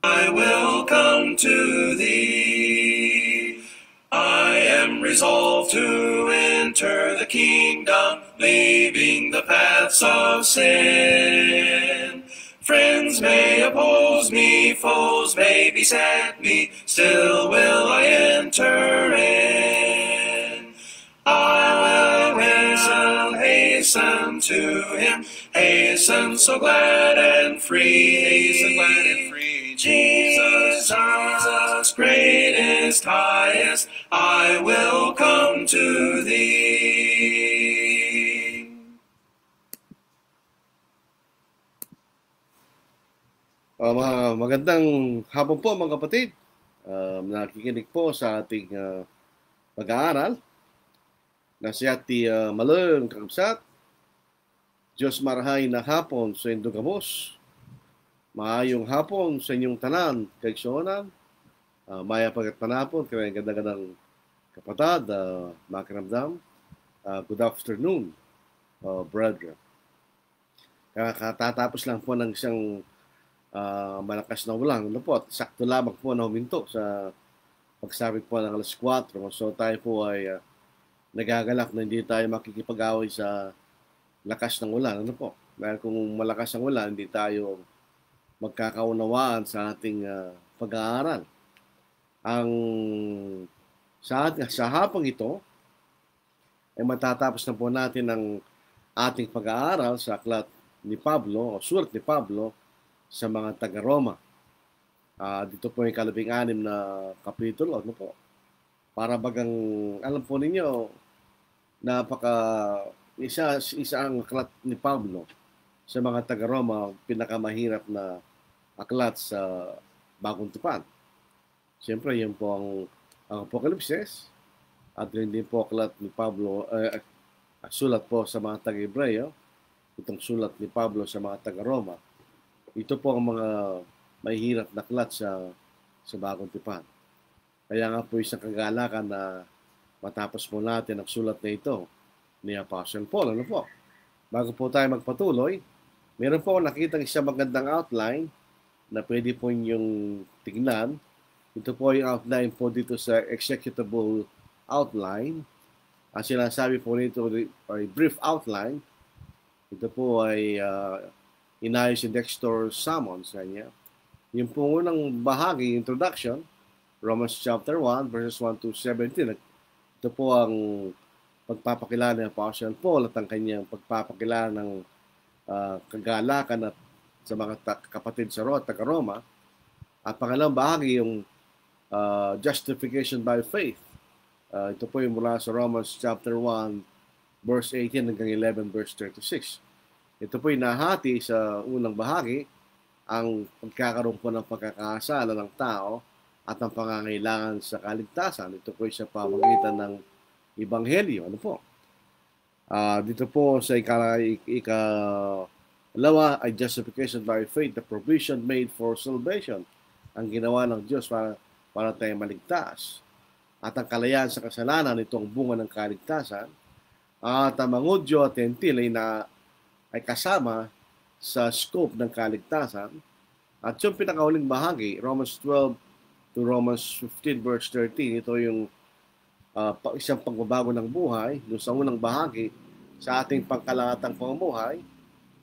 I will come to thee. I am resolved to enter the kingdom, leaving the paths of sin. Friends may oppose me, foes may beset me, still will I enter in. I will hasten to him, hasten so glad and free, hasten glad and free. Jesus, greatest, highest, I will come to thee. Magandang hapon po mga kapatid. Nakikinig po sa ating pag-aaral na siya ti Malong Kakabsat. Diyos marahay na hapon sa inyong gamos. Maayong hapon sa inyong tanan, kaigsuonan. Maya pagat panapon, kaya ganda-gandang kapatid, makiramdam. Good afternoon, brother. Katatapos lang po ng isang malakas na ulan. Ano po, sakto lamang po na huminto sa pagsabit po ng alas 4. So tayo po ay nagagalak na hindi tayo makikipag-away sa lakas ng ulan. Ano po? Dahil kung malakas ang ulan, hindi tayo magkakaunawaan sa ating pag-aaral. Sa hapong ito, ay matatapos na po natin ang ating pag-aaral sa aklat ni Pablo, o sulat ni Pablo, sa mga taga-Roma. Dito po yung kalabing-anim na kapitulo. Ano po? Para bagang, alam po ninyo, isa ang aklat ni Pablo sa mga taga-Roma, pinakamahirap na aklat sa Bagong Tipan. Siyempre, yun po ang Apokalipsis, at yun din po aklat ni Pablo, sulat po sa mga taga-Hebreo, itong sulat ni Pablo sa mga taga-Roma. Ito po ang mga mahihirap na aklat sa Bagong Tipan. Kaya nga po isang kagalakan na matapos po natin ang sulat na ito ni Apostle Paul. Ano po? Bago po tayo magpatuloy, meron po nakita isang magandang outline na pwede po inyong tignan. Ito po yung outline po dito sa executable outline. Ang sinasabi po nito ay brief outline. Ito po ay inayos si Dexter Salmon sa kanya. Yung po unang bahagi, introduction, Romans chapter 1, verses 1 to 17. Ito po ang pagpapakilala ni Apostle Paul at ang kanyang pagpapakilala ng kagalakan at sa mga kapatid sa taga-Roma. At pangalawang bahagi, yung justification by faith. Ito po yung mula sa Romans chapter 1, verse 18 hanggang 11, verse 36. Ito po yung nahati sa unang bahagi, ang pagkakaroon po ng pagkakasala ng tao at ang pangangailangan sa kaligtasan. Ito po sa pamagitan ng Ebanghelyo. Ano po? Dito po sa ikalawa ay justification by faith, the provision made for salvation. Ang ginawa ng Diyos para tayo maligtas. At ang kalayaan sa kasalanan, ito ang bunga ng kaligtasan. At ang mga Hudyo at Gentil ay kasama sa scope ng kaligtasan. At yung pinakauling bahagi, Romans 12 to Romans 15 verse 13, ito yung isang pagbabago ng buhay. Doon sa unang bahagi, sa ating pangkalahatang pamumuhay.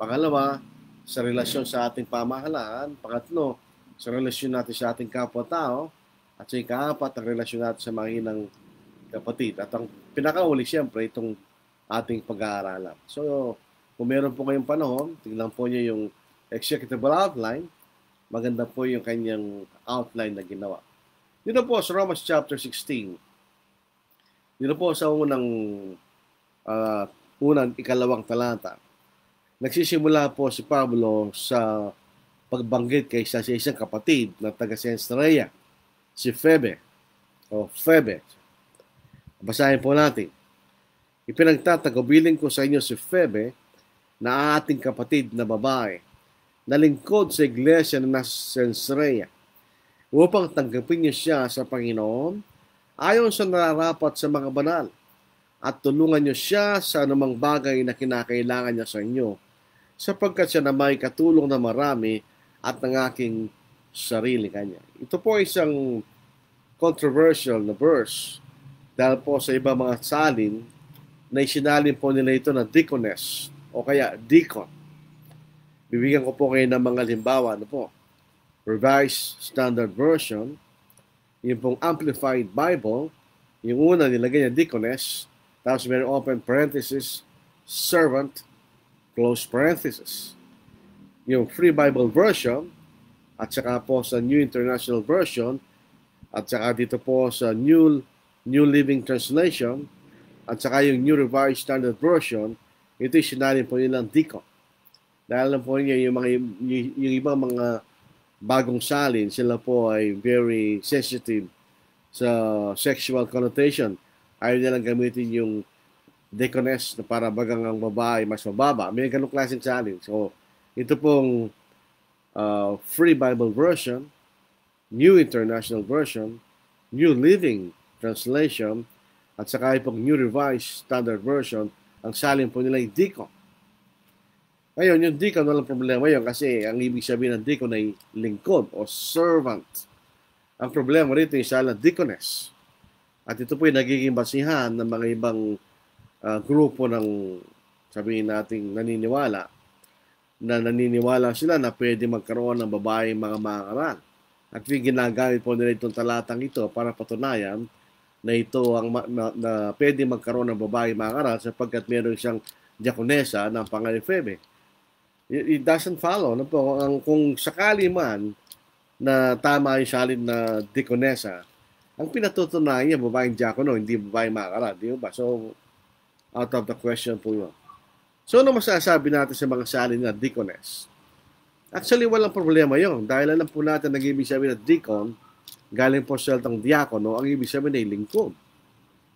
Pangalawa, sa relasyon sa ating pamahalaan. Pangatlo, sa relasyon natin sa ating kapwa-tao. At sa ikaapat, ang relasyon natin sa mga hinang kapatid. At ang pinakauli, siyempre, itong ating pag-aaralan. So, kung meron po kayong panahon, tingnan po niyo yung executable outline. Maganda po yung kanyang outline na ginawa. Dito po sa Romans chapter 16. Dito po sa ikalawang talata. Nagsisimula po si Pablo sa pagbanggit kay sa isang kapatid na taga Caesarea, si Phoebe. Basahin po natin. Ipinagtatagubilin ko sa inyo si Phoebe, na ating kapatid na babae, na lingkod sa iglesia na nasa Caesarea, upang tanggapin niyo siya sa Panginoon ayon sa nararapat sa mga banal, at tulungan niyo siya sa anumang bagay na kinakailangan niya sa inyo, sapagkat siya na may katulong na marami at ng aking sarili kanya. Ito po isang controversial na verse dahil po sa iba mga salin na isinalin po nila ito na deaconess o kaya deacon. Bibigyan ko po kayo ng mga limbawa. Ano po? Revised Standard Version, yung pong Amplified Bible, yung una nilagay niya deaconess, tapos may open parenthesis, servant, close parenthesis. Yung Free Bible Version, at saka po sa New International Version, at saka dito po sa New Living Translation, at saka yung New Revised Standard Version, ito yung sinalin po nilang deacon. Dahil lang po niya yung ibang mga bagong salin, sila po ay very sensitive sa sexual connotation. Ayaw nilang gamitin yung deaconess na para bagang ang babae mas mababa. May ganong klaseng salin. So, ito pong Free Bible Version, New International Version, New Living Translation, at saka pong New Revised Standard Version, ang salin po nila ay deacon. Ngayon, yung deacon, walang problema yun kasi ang ibig sabihin ng deacon ay lingkod o servant. Ang problema rito yung salin deaconess. At ito po yung nagiging basihan ng mga ibang grupo ng, sabihin nating naniniwala sila na pwede magkaroon ng babaeng mga mangaral. At ginagamit po nila itong talatang ito para patunayan na ito ang na pwede magkaroon ng babaeng mangaral sapagkat meron siyang diakonesa ng pangalan Phoebe. It doesn't follow. Ano po? Kung sakali man na tama yung salin na diakonesa, ang pinatutunayan niya babaeng diakono, hindi babaeng mangaral. Di ba? So, out of the question po yun. So, ano masasabi natin sa mga salin na deaconess? Actually, walang problema yon. Dahil alam po natin ang ibig sabihin na deacon, galing po sa salitang diakono, ang ibig sabihin ay lingkod.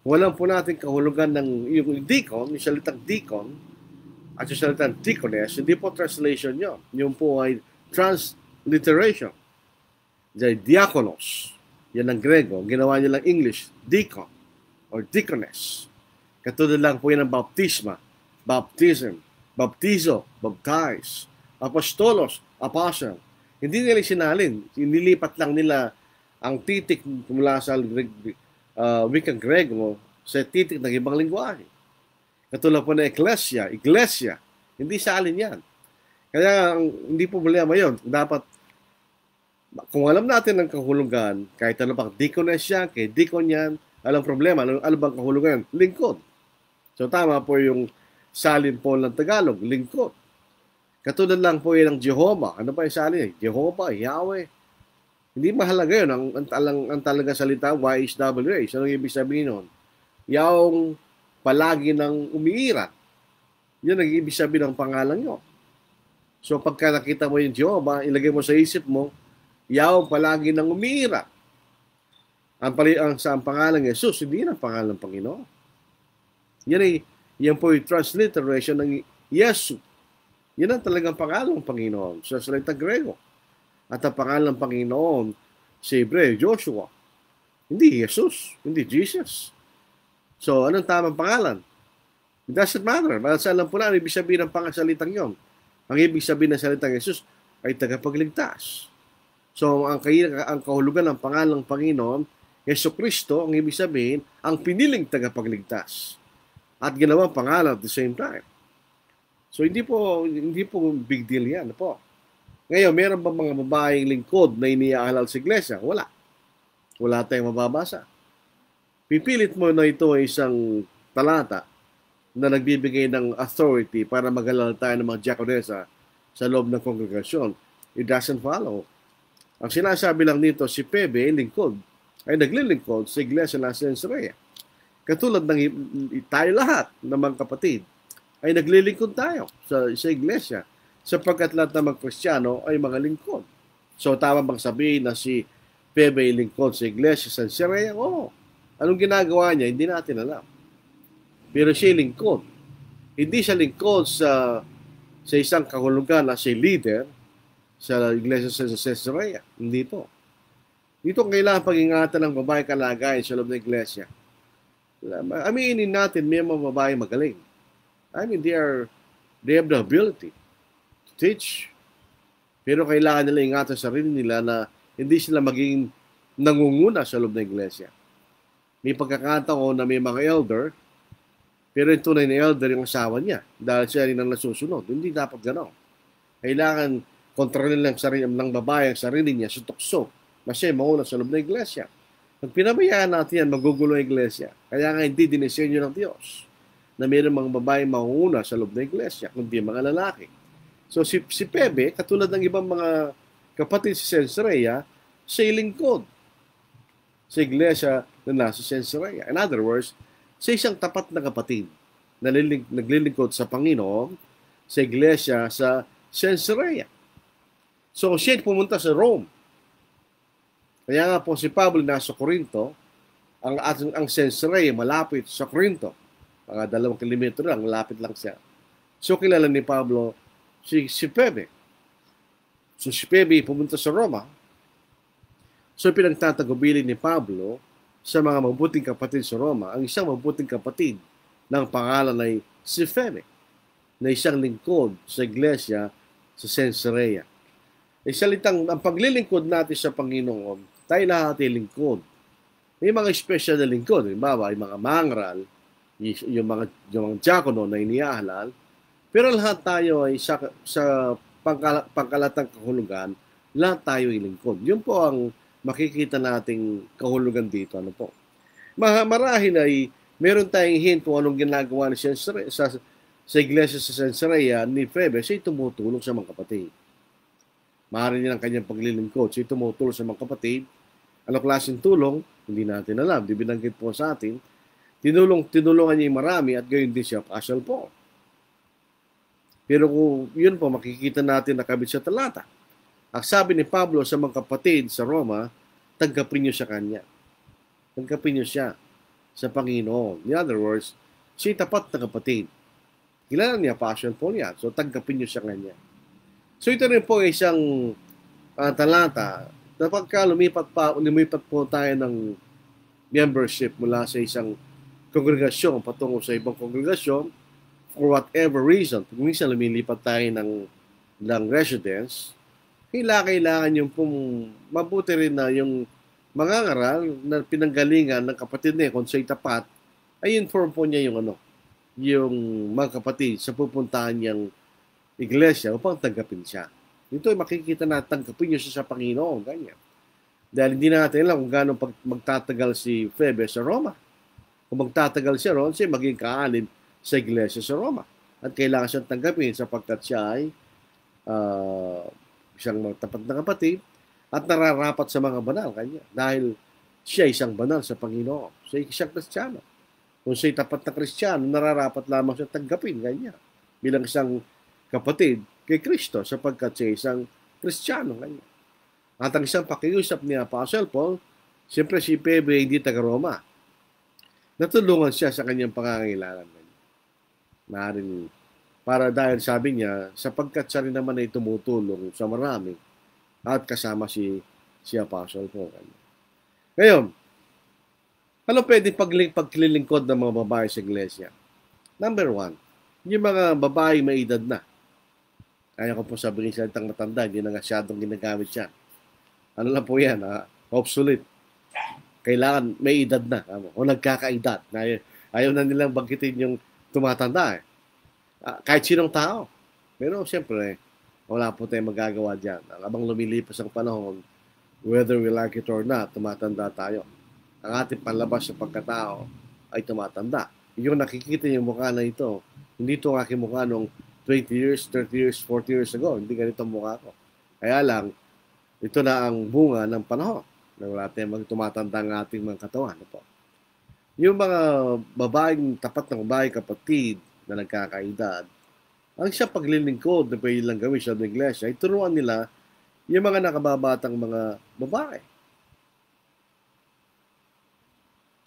Walang po natin kahulugan ng yung deacon, yung salitang deacon, at yung salitang deaconess, hindi po translation yun. Yung po ay transliteration. Dahil diakonos, yan ang Grego, ginawa niya lang English, deacon, or deaconess. Katulad lang po yan ng baptisma, baptism, baptizo, baptize, apostolos, apostle. Hindi nila sinalin. Nilipat lang nila ang titik mula sa wikang Grego sa titik ng ibang lingwahe. Katulad po na iglesia. Hindi salin yan. Kaya hindi po problema yun. Dapat, kung alam natin ang kahulugan, kahit ano bang deaconess yan, kay deacon yan, alam problema. Ano bang kahulugan? Lingkod. So tama po yung salin po ng Tagalog, lingkod. Katulad lang po yan ng Jehovah. Ano ba yung salin? Jehovah, Yahweh. Hindi mahalaga yun. Ang talaga salita, YHWH. Ano yung ibig sabihin nun? Yung palagi ng umiirat. Yun ang ibig sabihin ng pangalan nyo. So pagka nakita mo yung Jehovah, ilagay mo sa isip mo, yung palagi ng umiirat. Ang pangalan ng Jesus, hindi ang pangalan ng Panginoon. Yan po yung transliteration ng Yesu. Yan ang talagang pangalan ng Panginoon sa salita Grego. At ang pangalan ng Panginoon sa Hebreo, Joshua. Hindi Jesus, hindi Jesus. So, anong tamang pangalan? It doesn't matter. Basta alam po na, ibig sabihin ng pangasalitang yon. Ang ibig sabihin ng salitang Jesus ay tagapagligtas. So, ang kahulugan ng pangalan ng Panginoon, Yesu Kristo, ang ibig sabihin, ang piniling tagapagligtas. At ginawang pangalan at the same time. So, hindi po big deal yan. Po. Ngayon, meron ba mga babaeng lingkod na iniaalal sa iglesia? Wala. Wala tayong mababasa. Pipilit mo na ito ay isang talata na nagbibigay ng authority para mag-alala tayo ng mga diakonesa sa loob ng kongregasyon. It doesn't follow. Ang sinasabi lang nito, si Phoebe, lingkod, ay naglilingkod sa iglesia ng Cenchrea. Katulad ng tayo lahat ng mga kapatid, ay naglilingkod tayo sa iglesia sapagkat lahat ng mga Kristiyano ay mga lingkod. So, tama bang sabihin na si Phoebe ay lingkod sa iglesia sa Cenchrea? Oo. Anong ginagawa niya? Hindi natin alam. Pero siya lingkod. Hindi siya lingkod sa isang kahulugan na siya leader sa iglesia sa Caesarea. Hindi po. Dito kailangan pag-ingatan ng babae kalagayan sa loob ng iglesia. Aminin natin, may mga babae magaling. I mean, they have the ability to teach. Pero kailangan nila ingatan sa sarili nila na hindi sila maging nangunguna sa loob ng iglesia. May pagkakataon na may mga elder, pero yung tunay na elder yung asawa niya dahil siya rin ang nasusunod. Hindi dapat gano'n. Kailangan kontrolin lang sarili ng babae ang sarili niya sa tukso na siya mauna sa loob ng iglesia. Pag pinabayaan natin yan, magugulo ang iglesia. Kaya nga hindi dinisenyo ng Diyos na mayroong mga babae mauna sa loob ng iglesia, kundi mga lalaki. So si Pebe, katulad ng ibang mga kapatid sa Caesarea, siya lingkod sa iglesia na nasa Caesarea. In other words, siya isang tapat na kapatid na naglilingkod sa Panginoon sa iglesia sa Caesarea. So siya pumunta sa Rome. Kaya nga po si Pablo nasa Corinto, ang Caesarea malapit sa Corinto. Mga 2 kilometro lang, malapit lang siya. So kilala ni Pablo si Pebe. So si Pebe pumunta sa Roma. So pinagtatagubilin ni Pablo sa mga mabuting kapatid sa Roma, ang isang mabuting kapatid ng pangalan ay si Pebe, na isang lingkod sa iglesia sa Caesarea. Salitang, ang paglilingkod natin sa Panginoon, tayo lahat ay lingkod. May mga special na lingkod, halimbawa, yung mga mangral, yung mga diakono na iniahalal, pero lahat tayo ay sa pangkalatang kahulugan, lahat tayo ay lingkod. Yun po ang makikita nating kahulugan dito. Ano po? Marahil ay meron tayong hint kung anong ginagawa ni sa iglesia sa Caesarea ni Pebe, siya tumutulong sa mga kapatid. Maaari niya ang kanyang paglilingkod. Siya tumutulong sa mga kapatid. Ano klaseng tulong? Hindi natin alam. Di binanggit po sa atin. Tinulungan niya yung marami at gayon din siya Apostle Paul. Pero kung yun po, makikita natin nakabit sa talata. Ang sabi ni Pablo sa mga kapatid sa Roma, tanggapin niyo sa kanya. Tanggapin niyo siya sa Panginoon. In other words, siya tapat na kapatid. Kilala niya Apostle Paul yan. So, tanggapin niyo sa kanya. So, ito rin po isang talata. Kapag lumipat po tayo ng membership mula sa isang kongregasyon patungo sa ibang kongregasyon, for whatever reason, kung minsan lumilipat tayo ng residence, kailangan yung mabuti rin na yung mga ngaral na pinanggalingan ng kapatid niya, kung siya'y tapat, ay inform po niya yung mga kapatid sa pupuntahan niyang iglesia upang tanggapin siya. Ito ay makikita na tanggapin niyo siya sa Panginoon. Ganyan. Dahil hindi natin alam kung gano'ng magtatagal si Pebe sa Roma. Kung magtatagal siya ron, siya maging kaalib sa iglesia sa Roma. At kailangan siyang tanggapin sapagkat siya ay isang tapat na kapatid at nararapat sa mga banal kanya. Dahil siya isang banal sa Panginoon. Siya isang Kristiyano. Kung siya tapat na Kristiyano, nararapat lamang siya tanggapin kanya. Bilang isang kapatid kay Kristo sapagkat siya isang Kristiyano kanya. At ang isang pakiusap ni Apostle Paul, siyempre si Pebe hindi taga-Roma. Natulungan siya sa kanyang pangangailangan. Maaaring para dahil sabi niya, sapagkat siya rin naman ay tumutulong sa marami at kasama si Apostle Paul. Ngayon, ano pwede paglilingkod ng mga babae sa iglesia? Number 1, yung mga babae may edad na. Kaya ko po sabihin sa itang matanda, hindi na masyadong ginagamit siya. Ano lang po yan, obsolete. Kailangan may edad na. O nagkakaedad. Ayaw na nilang bangkitin yung tumatanda. Kahit sinong tao. Pero siyempre, wala po tayong magagawa dyan. Habang lumilipas ang panahon, whether we like it or not, tumatanda tayo. Ang ating panlabas sa pagkatao ay tumatanda. Yung nakikita yung mukha na ito, hindi ito ang aking mukha nung 20 years, 30 years, 40 years ago. Hindi ganito ang mukha ko. Kaya lang, ito na ang bunga ng panahon. Wala tayong tumatanda ang ating mga katawan. Po. Yung mga babaeng, tapat ng babae kapatid na nagkakaedad, ang siya paglilingkod na pwede lang gawin sa iglesia, ay turuan nila yung mga nakababatang mga babae.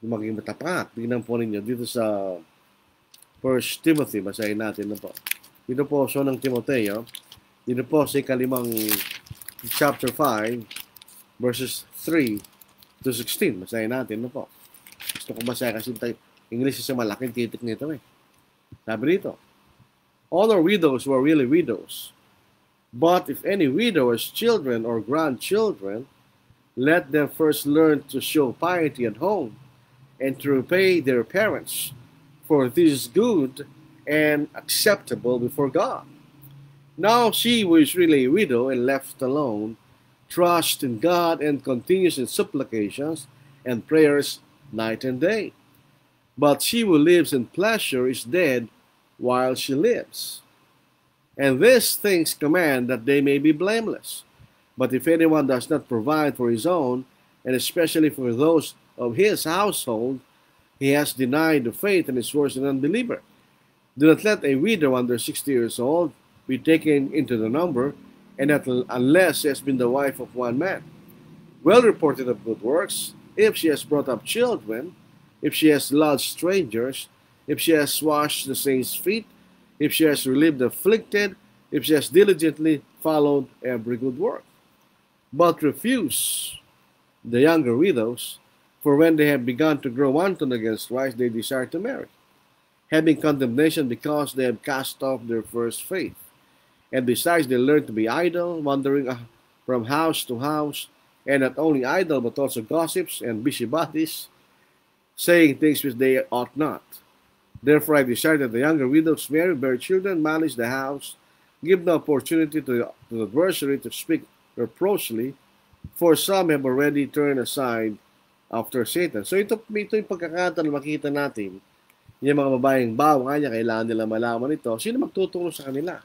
Yung maging matapat. Tingnan po ninyo dito sa 1 Timothy, basahin natin na po. Dito po, so ng Timoteo, dito po sa ikalimang chapter 5, verses 3 to 16. Basahin natin na po. Gusto ko basahin kasi English is malaking titik nito eh. Sabi dito, all are widows who are really widows, But if any widow has children or grandchildren, let them first learn to show piety at home and to repay their parents, for this is good and acceptable before God. Now she who is really a widow and left alone trusts in God and continues in supplications and prayers night and day. But she who lives in pleasure is dead while she lives. And these things command that they may be blameless. But if anyone does not provide for his own, and especially for those of his household, he has denied the faith and is worse than an unbeliever. Do not let a widow under 60 years old be taken into the number, and that unless she has been the wife of one man, well reported of good works, if she has brought up children, if she has lodged strangers, if she has washed the saints' feet, if she has relieved the afflicted, if she has diligently followed every good work. But refuse the younger widows, for when they have begun to grow wanton against Christ, they desire to marry, having condemnation because they have cast off their first faith. And besides, they learn to be idle, wandering from house to house, and not only idle, but also gossips and busybodies, saying things which they ought not. Therefore I desire that the younger widows marry, bear children, manage the house, give no opportunity to the adversary to speak reproachfully, for some have already turned aside after Satan. So ito yung pagkakataon na makita natin, yung mga babaeng bawa nga niya, kailangan nila malaman ito. Sino magtutulong sa kanila?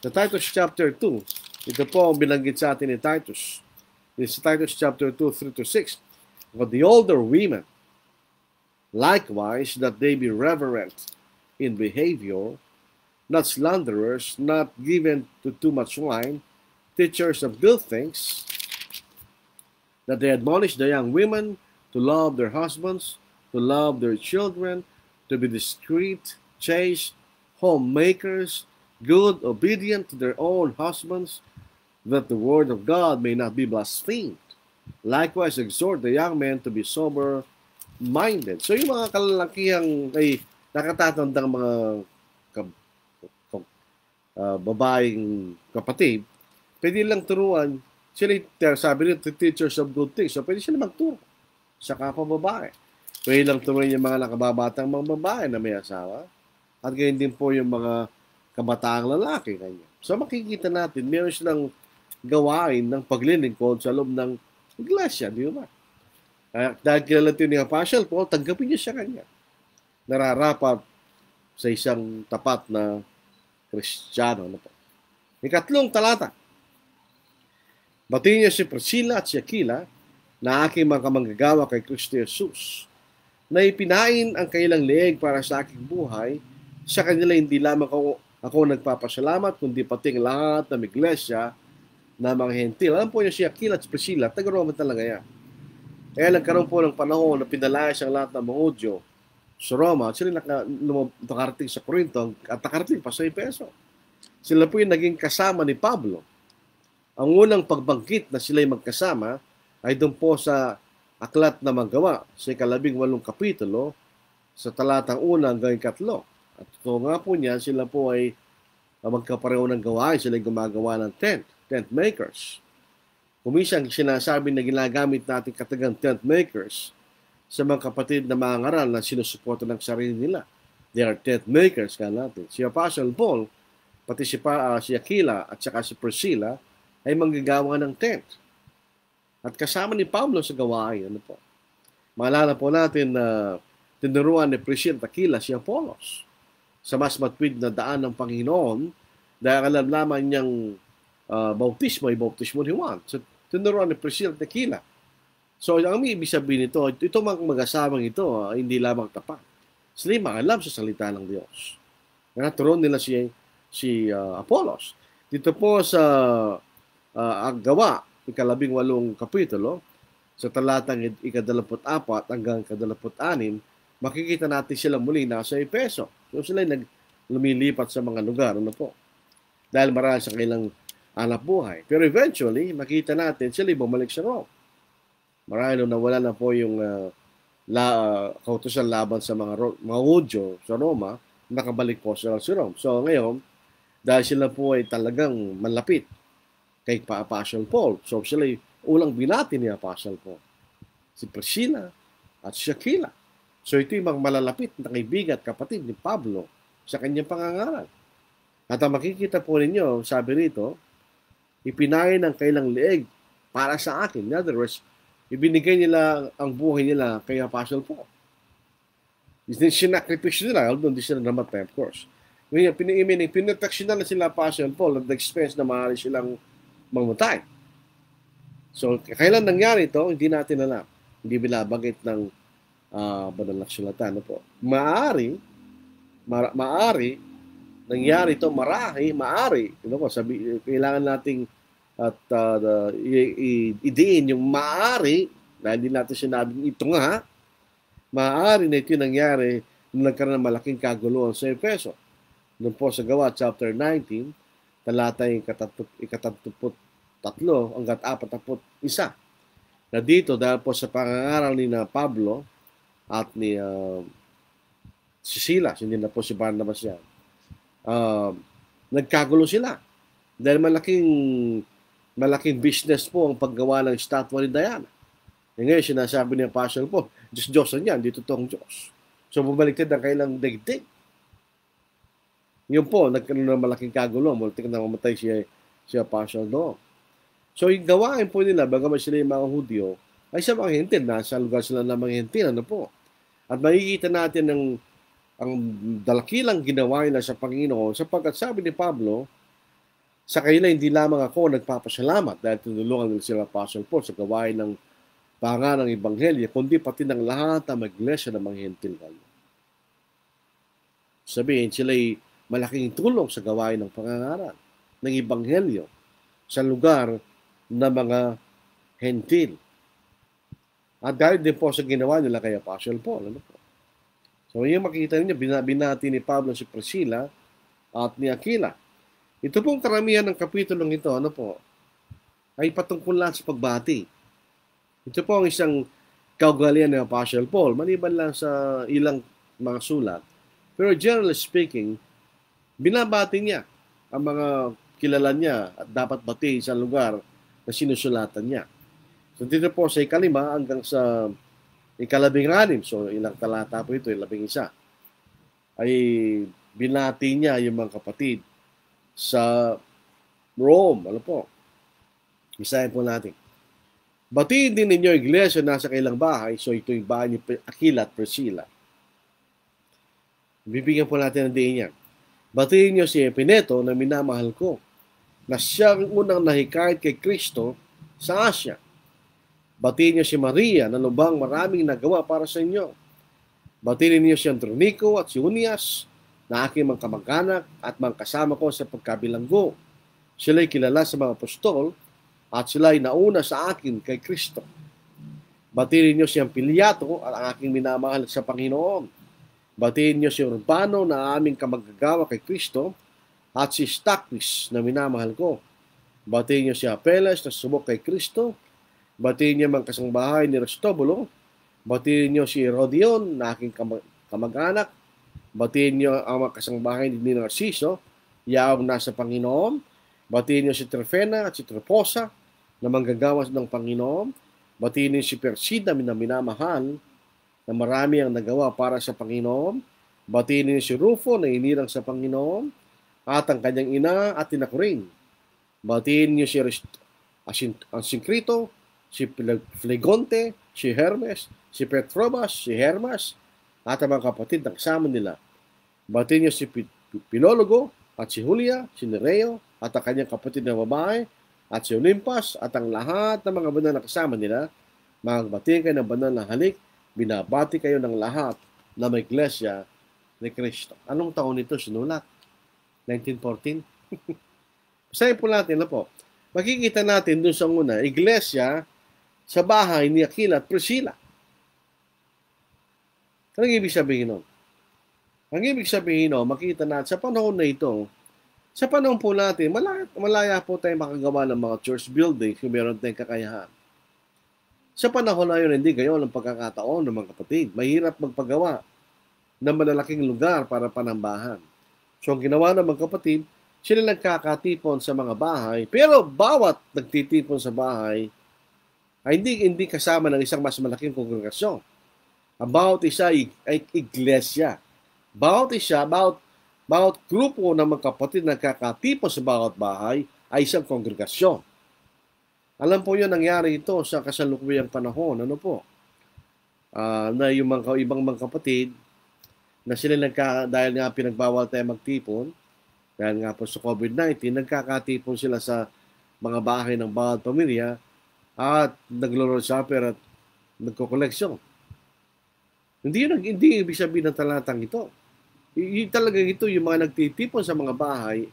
Sa Titus chapter 2, ito po ang binanggit sa atin ni Titus. This is Titus chapter 2, 3-6. But the older women, likewise, that they be reverent in behavior, not slanderers, not given to too much wine, teachers of good things, that they admonish the young women to love their husbands, to love their children, to be discreet, chaste, homemakers, good, obedient to their own husbands, that the word of God may not be blasphemed. Likewise, exhort the young men to be sober-minded. So yung mga kalalakihang ay nakatatandang mga babaeng kapatid, pwede lang turuan, sila sabi nito, teachers of good things. So pwede sila magturo sa kapwa babae. Pwede lang turuan yung mga nakababatang mga babae na may asawa. At gayon din po yung mga kabataang lalaki. Kanya. So makikita natin, meron silang gawain ng paglilingkod sa loob ng iglesia, di ba? Dahil kilala ito ni Apostle Paul, tanggapin niya siya kanya. Nararapat sa isang tapat na Kristiyano. Ikatlong talata. Batiin niya si Priscilla at si Aquila na aking mga kamanggagawa kay Kristo Jesus, na ipinain ang kailang leeg para sa aking buhay. Sa kanila hindi lamang ako nagpapasalamat, kundi pati ang lahat ng iglesia na mga hentil. Alam po niya si Aquila at si Priscilla, taga-Roma talaga yan. Kaya nagkaroon po ng panahon na pinalayas ang lahat ng mga Hudyo sa Roma at sila nakarating sa Corinto at nakarating pa sa Efeso. Sila po yung naging kasama ni Pablo. Ang unang pagbangkit na sila'y magkasama ay doon po sa Aklat na Magawa sa 18 kapitulo sa talatang 1 hanggang 3. At ito nga po niya, sila po ay magkapareho ng gawain. Sila ay gumagawa ng tent makers. Kumisang sinasabi na ginagamit natin katagang tent makers sa mga kapatid na mga ngaral na sinusuporta ng sarili nila. They are tent makers ka natin. Si Apostle Paul, pati si Aquila at saka si Priscilla ay manggagawa ng tent. At kasama ni Pablo sa gawain. Ano po? Maalala po natin na tinuruan ni Priscilla at Aquila si Apollos sa mas matwid na daan ng Panginoon dahil alam naman niyang bautismo ay bautismo ni Juan. So, tinuruan ni Priscilla at Aquila. So, ang ibig sabihin nito, ito mga mag-asawang ito, hindi lamang tapat. Sila maalam sa salita ng Diyos. Turuan nila si Apollos. Dito po sa Gawa, 18 kapitulo, sa talatang 24 hanggang 26, makikita natin sila muli nasa Efeso. So sila lumilipat sa mga lugar. Ano po? Dahil marami sa kanilang anak buhay. Pero eventually, makita natin sila bumalik sa Rome. Marami nung nawala na po yung kautusan laban sa mga Hudyo sa Roma, nakabalik po sila sa Rome. So ngayon, dahil sila po ay talagang malapit kay Apostle Paul. So sila ay ulang binati ni Apostle Paul. Si Priscilla at si Aquila. So ito yung mga malalapit na kaibigan at kapatid ni Pablo sa kanyang pangangaral. At ang makikita po ninyo, sabi rito, ipinain ang kailang leeg para sa akin. In other words, ibinigay nila ang buhay nila kay Apostle Paul. Sinakripisyo nila, although hindi sila namatay, of course. Ngayon, pinateksyon na sila Apostle Paul at the expense na maaari silang mamatay. So, kailan nangyari ito, hindi natin alam. Hindi binabagit ng banal na kasulatan. Ano po? Maari, nangyari ito, maari. Ano po, kailangan nating at idiin yung maari, dahil hindi natin sinabing ito nga, maari na ito nangyari nung nagkaroon ng malaking kaguluhan sa Efeso. Doon po sa Gawa, chapter 19, talata 33 hanggat 41. Na dito, dahil po sa pangangaral ni na Pablo at ni si Silas, hindi na po si Barnabas yan, nagkagulo sila. Dahil malaking business po ang paggawa ng statwa ni Diana. E ngayon, sinasabi ni Apostle Paul, Diyos yan, di totoong Diyos. So, bumaliktad ang kailang daigdig. Yun po, nagkaroon ng malaking kagulo. Multik na mamatay si Apostle doon. So, yung gawain po nila, bagaman sila yung mga Hudyo, ay sa mga Hentil. Nasa lugar sila ng mga Hentil. Ano po? At makikita natin ang dalakilang ginawa nila sa Panginoon sapagkat sabi ni Pablo, sa kanila hindi lamang ako nagpapasalamat dahil tinulungan nila sila Apostle Paul sa gawain ng pangalan ng Ebanghelyo, kundi pati ng lahat ng iglesia ng mga Hentil. Sabihin, sila'y malaking tulong sa gawain ng pangangaral ng Ebanghelyo sa lugar ng mga Hentil. At dahil din po sa ginawa nila kay Apostle Paul. Ano po? So, yung makikita niyo, binati ni Pablo si Priscilla at ni Aquila. Ito pong karamihan ng kapitulong ito, ano po, ay patungkol lang sa pagbati. Ito po ang isang kaugalian ng Apostle Paul, maliban lang sa ilang mga sulat. Pero generally speaking, binabati niya ang mga kilala niya at dapat batiin sa lugar na sinusulatan niya. So dito po sa 5 hanggang sa 16, so ilang talata po ito, 11, ay binati niya yung mga kapatid sa Rome. Ano po? Isahin po natin. Batiin din ninyo iglesia nasa kailang bahay. So ito yung bahay ni Aquila at Priscilla. Bibigyan po natin ng diin yan. Batiin niyo si Epineto na minamahal ko, na siyang unang nahikayat kay Kristo sa Asya. Batiin niyo si Maria na lubang maraming nagawa para sa inyo. Batiin niyo si Andronico at si Unias na aking mga kamag-anak at mga kasama ko sa pagkabilanggo. Sila'y kilala sa mga apostol at sila'y nauna sa akin kay Kristo. Batiin niyo si Ampiliato at ang aking minamahal sa Panginoon. Batiin niyo si Urbano na aming kamagagawa kay Kristo at si Stachys na minamahal ko. Batiin niyo si Apeles na subok kay Kristo. Batiin niyo mga kasangbahay ni Aristobulo. Batiin niyo si Herodion na aking kamag-anak. Batiin niyo ang mga kasangbahay ni Narciso, yaong nasa Panginoon. Batiin niyo si Trifena at si Triposa na manggagawas ng Panginoon. Batiin niyo si Persida na minamahal na marami ang nagawa para sa Panginoon. Batiin niyo si Rufo na inirang sa Panginoon at ang kanyang ina at tinakuring. Batiin niyo si Asyncrito, si Phlegonte, si Hermes, si Petrobas, si Hermas, at ang mga kapatid na kasama nila. Batiin niyo si Pilologo at si Julia, si Nereo, at ang kanyang kapatid na babae, at si Olimpas, at ang lahat ng mga banal na kasama nila. Magbatiin kayo ng banal na halik, binabati kayo ng lahat na may iglesia ni Kristo. Anong taon ito sinulat? 1914? Basahin po natin na po. Makikita natin dun sa una, iglesia sa bahay ni Aquila at Priscilla. Anong ibig sabihin nun? Ang ibig sabihin nun, makita natin sa panahon na ito, sa panahon po natin, malaya po tayo makagawa ng mga church buildings kung meron tayong kakayahan. Sa panahon na yun, hindi gayon ang pagkakataon ng mga kapatid. Mahirap magpagawa ng malalaking lugar para panambahan. So, ang ginawa ng mga kapatid, Sila nagkakatipon sa mga bahay, pero bawat nagtitipon sa bahay ay hindi kasama ng isang mas malaking kongregasyon. Ang bawat isa ay iglesia. Bawat grupo ng mga kapatid na nagkakatipon sa bawat bahay ay isang kongregasyon. Alam po yun, nangyari ito sa kasalukuyang panahon. Ano po? Na yung ibang mga kapatid na sila dahil nga pinagbawal tayo magtipon, dahil nga po sa COVID-19, nagkakatipon sila sa mga bahay ng bawat pamilya at naglo-Lord Supper at nagko-koleksyon. Hindi ibig sabihin ng talatang ito. Talagang ito yung mga nagtitipon sa mga bahay,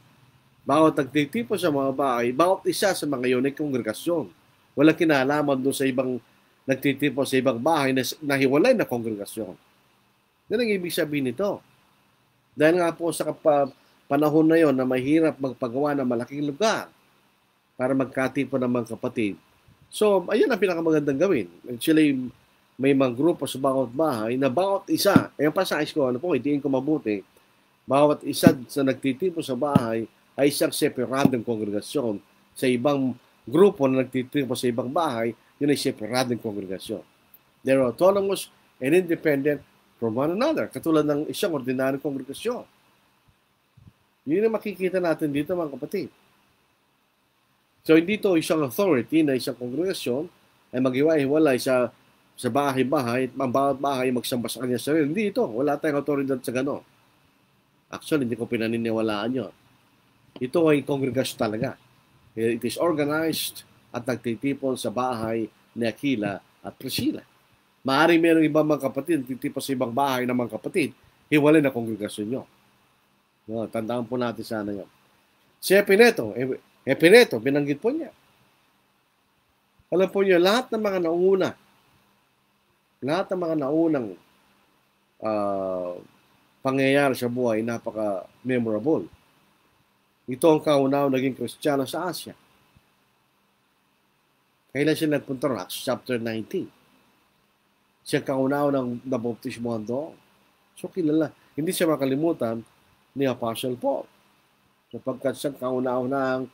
bawat nagtitipon sa mga bahay, bawat isa sa mga yun ay kongregasyon. Walang kinalaman doon sa ibang nagtitipon sa ibang bahay na nahiwalay na kongregasyon. Yan ang ibig sabihin nito. Dahil nga po sa panahon na yon na mahirap magpagawa ng malaking lugar para magkatipon ng mga kapatid. So, ayun ang pinakamagandang gawin. Actually, may mga grupo sa bawat bahay na bawat isa, yung pasayos ko, itiin ko mabuti, bawat isa sa nagtitipon sa bahay ay isang separadong kongregasyon. Sa ibang grupo na nagtitipon sa ibang bahay, yun ay separadong kongregasyon. They're autonomous and independent from one another, katulad ng isang ordinaryong kongregasyon. Yun ang makikita natin dito, mga kapatid. So, hindi ito isang authority na isang kongregasyon ay maghiwa-hiwalay sa bahay-bahay, ang bawat bahay magsamba sa kanya sarili. Hindi ito. Wala tayong autoridad sa gano'n. Actually, hindi ko pinaniniwalaan yun. Ito ay kongregasyon talaga. It is organized at nagtitipon sa bahay ni Aquila at Priscilla. Maaaring mayroong ibang mga kapatid, nagtitipon sa ibang bahay ng mga kapatid, hiwalay na kongregasyon nyo. No, tandaan po natin sana yun. Si Epineto, binanggit po niya. Alam po niyo, lahat ng mga naunang pangyayari sa buhay, napaka-memorable. Ito ang kauna-unang naging Kristiyano sa Asia. Kailan siya nagpunta? Acts chapter 19. Siya kauna-unang nabautismohan doon. So kilala. Hindi siya makalimutan ni Apostle Paul. Sapagkat siya kauna-unang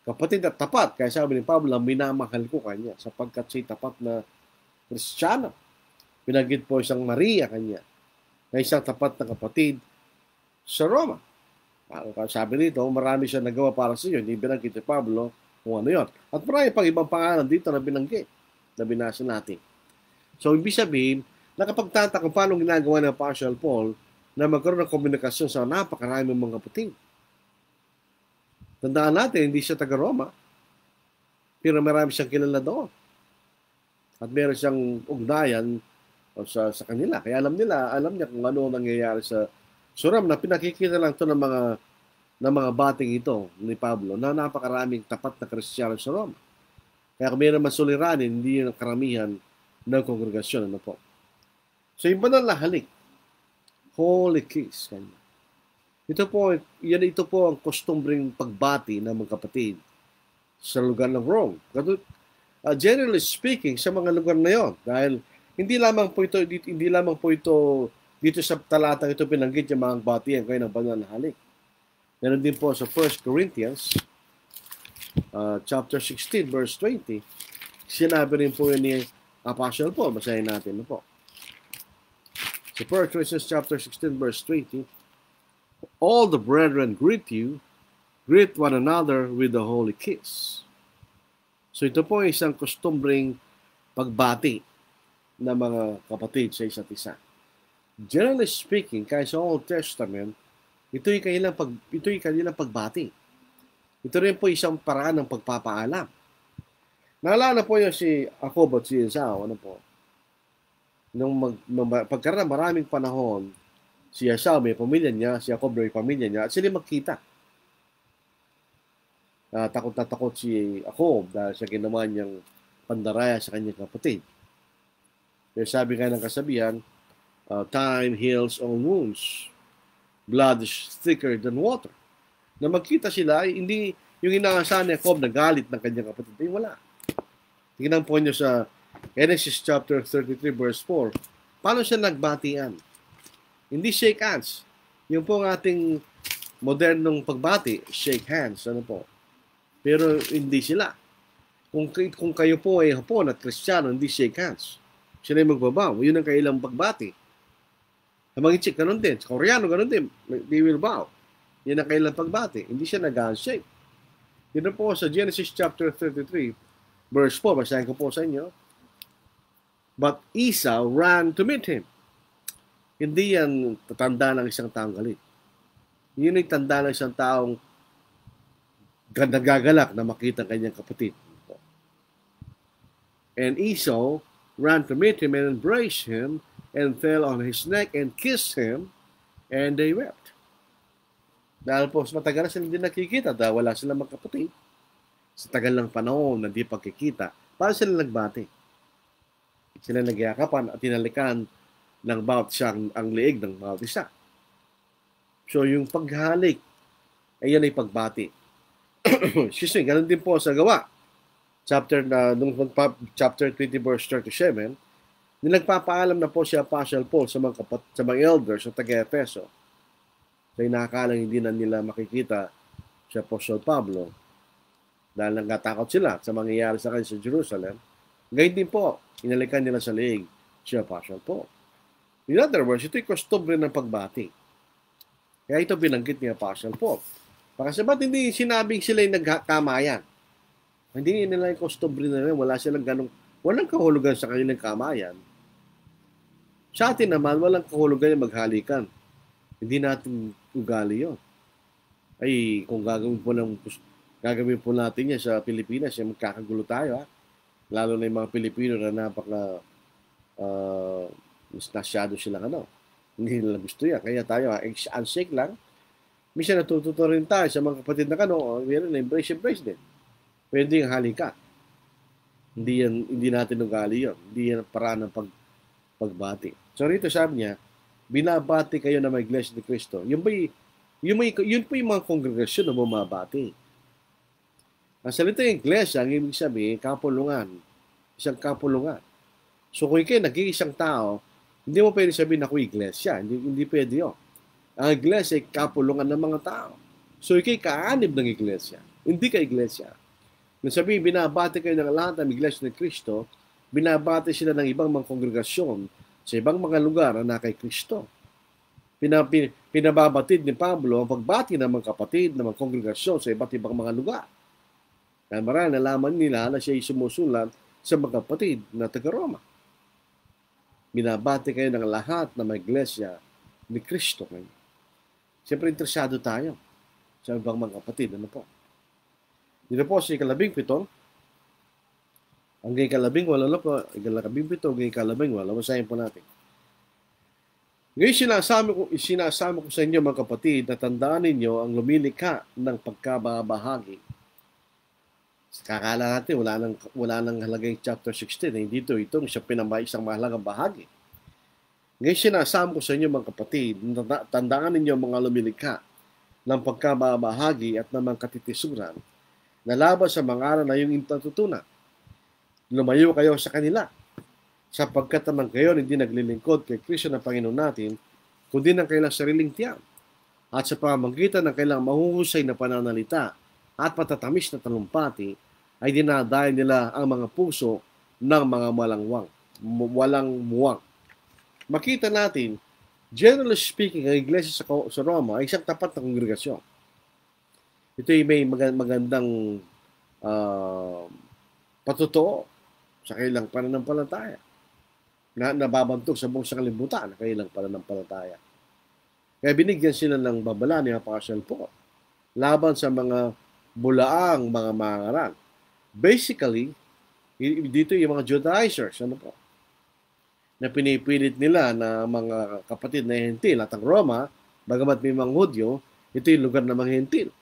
kapatid at tapat. Kaya sabi ni Pablo, minamahal ko kanya sapagkat siya tapat na Kristiyano. Pinagit po isang Maria kanya na isang tapat na kapatid sa Roma. Sabi nito, marami siya nagawa para sa iyo. Hindi binanggit ni Pablo kung ano yun. At marami pang ibang pangalan dito na binanggit na binasa natin. So, ibig sabihin, nakapagtatak kung paano ginagawa ng Apostle Paul na magkaroon ng komunikasyon sa napakaraming mga kapatid. Tandaan natin, hindi siya taga-Roma. Pero marami siyang kilala doon. At meron siyang ugnayan sa kanila. Kaya alam niya kung ano nangyayari sa Rome, na pinakikita lang ito ng mga bating ito ni Pablo na napakaraming tapat na Kristiyano sa Rome. Kaya kung mayroon man suliranin, hindi yun ang karamihan ng kongregasyon. Ano po? So yung banal na halik, holy kiss. Ito po ang kostumbreng pagbati ng mga kapatid sa lugar ng Rome. Generally speaking, sa mga lugar na yon, dahil hindi lamang po ito dito sa talatang ito binanggit yung mga batian kayo ng banal na halik. Meron din po sa 1 Corinthians chapter 16 verse 20. Sinabi rin po yun ni Apostle Paul. Basahin natin po. Sa 1 Corinthians chapter 16 verse 20, all the brethren greet you, greet one another with a holy kiss. So ito po isang kostumbreng pagbati ng mga kapatid sa isa't isa. Generally speaking, kahit sa Old Testament, ito'y kanilang pagbati. Ito rin po isang paraan ng pagpapaalam. Naalala po yung si Jacob at si Esau, nung pagkaroon maraming panahon, si Esau may pamilya niya, si Jacob may pamilya niya, at sila magkita. Takot na takot si Jacob dahil sa ginawa niyang pandaraya sa kanyang kapatid. Pero sabi nga ng kasabihan, time heals all wounds. Blood is thicker than water. Na magkita sila, hindi yung inaasahan ni Jacob na galit ng kanyang kapatid. Wala. Tingnan po niyo sa Genesis chapter 33 verse 4. Paano siya nagbatian? Hindi shake hands. Yung po ang ating modernong pagbati, shake hands, ano po. Pero hindi sila. Kung kayo po ay Hapon at Kristiyano, hindi shake hands. Sila ay magbabow. Yun ang kailang pagbati. Sa mga Czech, ganun din. Sa Koreano, ganun din. They will bow. Yun ang kailang pagbati. Hindi siya nag-handshake. Yun po sa Genesis chapter 33, verse 4. Basahin ko po sa inyo. But Esau ran to meet him. Hindi yan tanda ng isang taong galit. Yun ay tanda ng isang taong nagagalak na makita ang kanyang kapatid. And Esau ran to meet him and embraced him and fell on his neck and kissed him, and they wept. Dahil po sa matagal na sila hindi nakikita dahil wala silang magkapatid. Sa tagal ng panahon na hindi pagkikita, para sila nagbati. Sila nagyakapan at tinalikan ng bawat isang ang liig ng bawat isa. So yung paghalik, ay yan ay pagbati. Excuse me, ganun din po sa Gawa. Chapter 20 verse 37, nagpapaalam na po si Apostle Paul sa mga elders sa taga-Efeso. So inakalang hindi na nila makikita si Apostle Pablo dahil nagkatakot sila sa mangyayari sa kanya sa Jerusalem. Ngayon din po, inalikan nila sa liig si Apostle Paul. In other words, ito'y kostumbre ng pagbati. Kaya ito binanggit ni Apostle Paul. Kasi ba't hindi sinabing sila'y nagkamayan? Hindi nila yung kostumbre na rin. Wala silang walang kahulugan sa kanilang kamayan. Sa atin naman, walang kahulugan yung maghalikan. Hindi natin ugali yun. Ay, kung gagawin po natin yan sa Pilipinas, yung magkakagulo tayo, ha? Lalo na yung mga Pilipino na napaka nasyado silang Hindi nila gusto yan. Kaya tayo, handshake lang. Minsan natututo rin tayo sa mga kapatid na meron na embrace din. Pwede yung halikan. Hindi natin ugali yun. Hindi yan paraan ng pagbati. So rito sabi niya, binabati kayo na may Iglesia ni Cristo. Yun po yung mga kongregasyon na bumabati. Ang salita yung Iglesia, ang ibig sabihin, kapulungan. Isang kapulungan. So kung kayo nag-iisang tao, hindi mo pwede sabihin ako Iglesia. Hindi pwede yun. Ang Iglesia ay kapulungan ng mga tao. So ikay kaanib ng Iglesia. Hindi ka Iglesia. Nung sabihin, binabati kayo ng lahat ng Iglesia ni Cristo, binabati sila ng ibang mga kongregasyon sa ibang mga lugar na kay Cristo. Pinababatid ni Pablo ang pagbati ng mga kapatid ng mga kongregasyon sa iba't ibang mga lugar. Dahil marami nalaman nila na siya ay sumusulat sa mga kapatid na taga-Roma. Binabati kayo ng lahat ng mga Iglesia ni Cristo. Siyempre, interesado tayo sa ibang mga kapatid. Ano po? Dito po sa ikalabing-7, hanggang ikalabing-8 na po, ikalabing-7, hanggang ikalabing-8, masahin po natin. Ngayon sinasama ko sa inyo mga kapatid na tandaan ninyo ang lumilikha ng pagkababahagi. Kakala natin, wala nang halagay chapter 16. Dito, itong siya isang mahalagang bahagi. Ngayon sinasama ko sa inyo mga kapatid, tandaan ninyo mga lumilikha ng pagkababahagi at ng mga katitisuran na laban sa mga aral na yung natutunan. Lumayo kayo sa kanila, sapagkat naman kayo hindi naglilingkod kay Kristo na Panginoon natin, kundi ng kailang sariling tiyan, at sa pamamagitan ng kailang mahuhusay na pananalita at patatamis na talumpati, ay dinadayan nila ang mga puso ng mga walang muwang. Makita natin, generally speaking, ang iglesia sa Roma ay isang tapat na kongregasyon. Ito ay may magandang patotoo sa kailang pananampalataya na nababantog sa buong sanglibutan na kailang pananampalataya. Kaya binigyan sila ng babala ni Apostle Paul laban sa mga bulaang mga mangaral. Basically, dito yung mga Judaizers, na pinipilit nila na mga kapatid na Hentil at ang Roma, bagamat may mga Hudyo, ito yung lugar ng mga Hentil.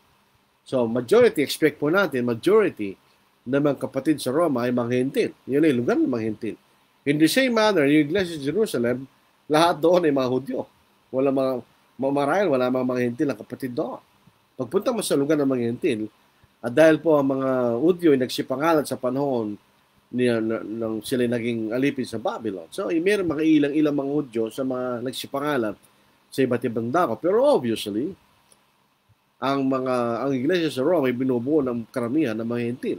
So, expect po natin, majority ng mga kapatid sa Roma ay mga Hentil. Yun ay lugar ng mga Hentil. In the same manner, yung Iglesia sa Jerusalem, lahat doon ay mga Hudyo. Wala mga Hentil ang kapatid doon. Pagpunta mo sa lugar ng mga Hentil, at dahil po ang mga Hudyo ay nagsipangalan sa panahon nang sila naging alipin sa Babylon. So, meron mga ilang mga Hudyo sa mga nagsipangalan sa iba't ibang dako. Pero obviously, ang iglesia sa Rome ay binubuo ng karamihan ng mga hentil.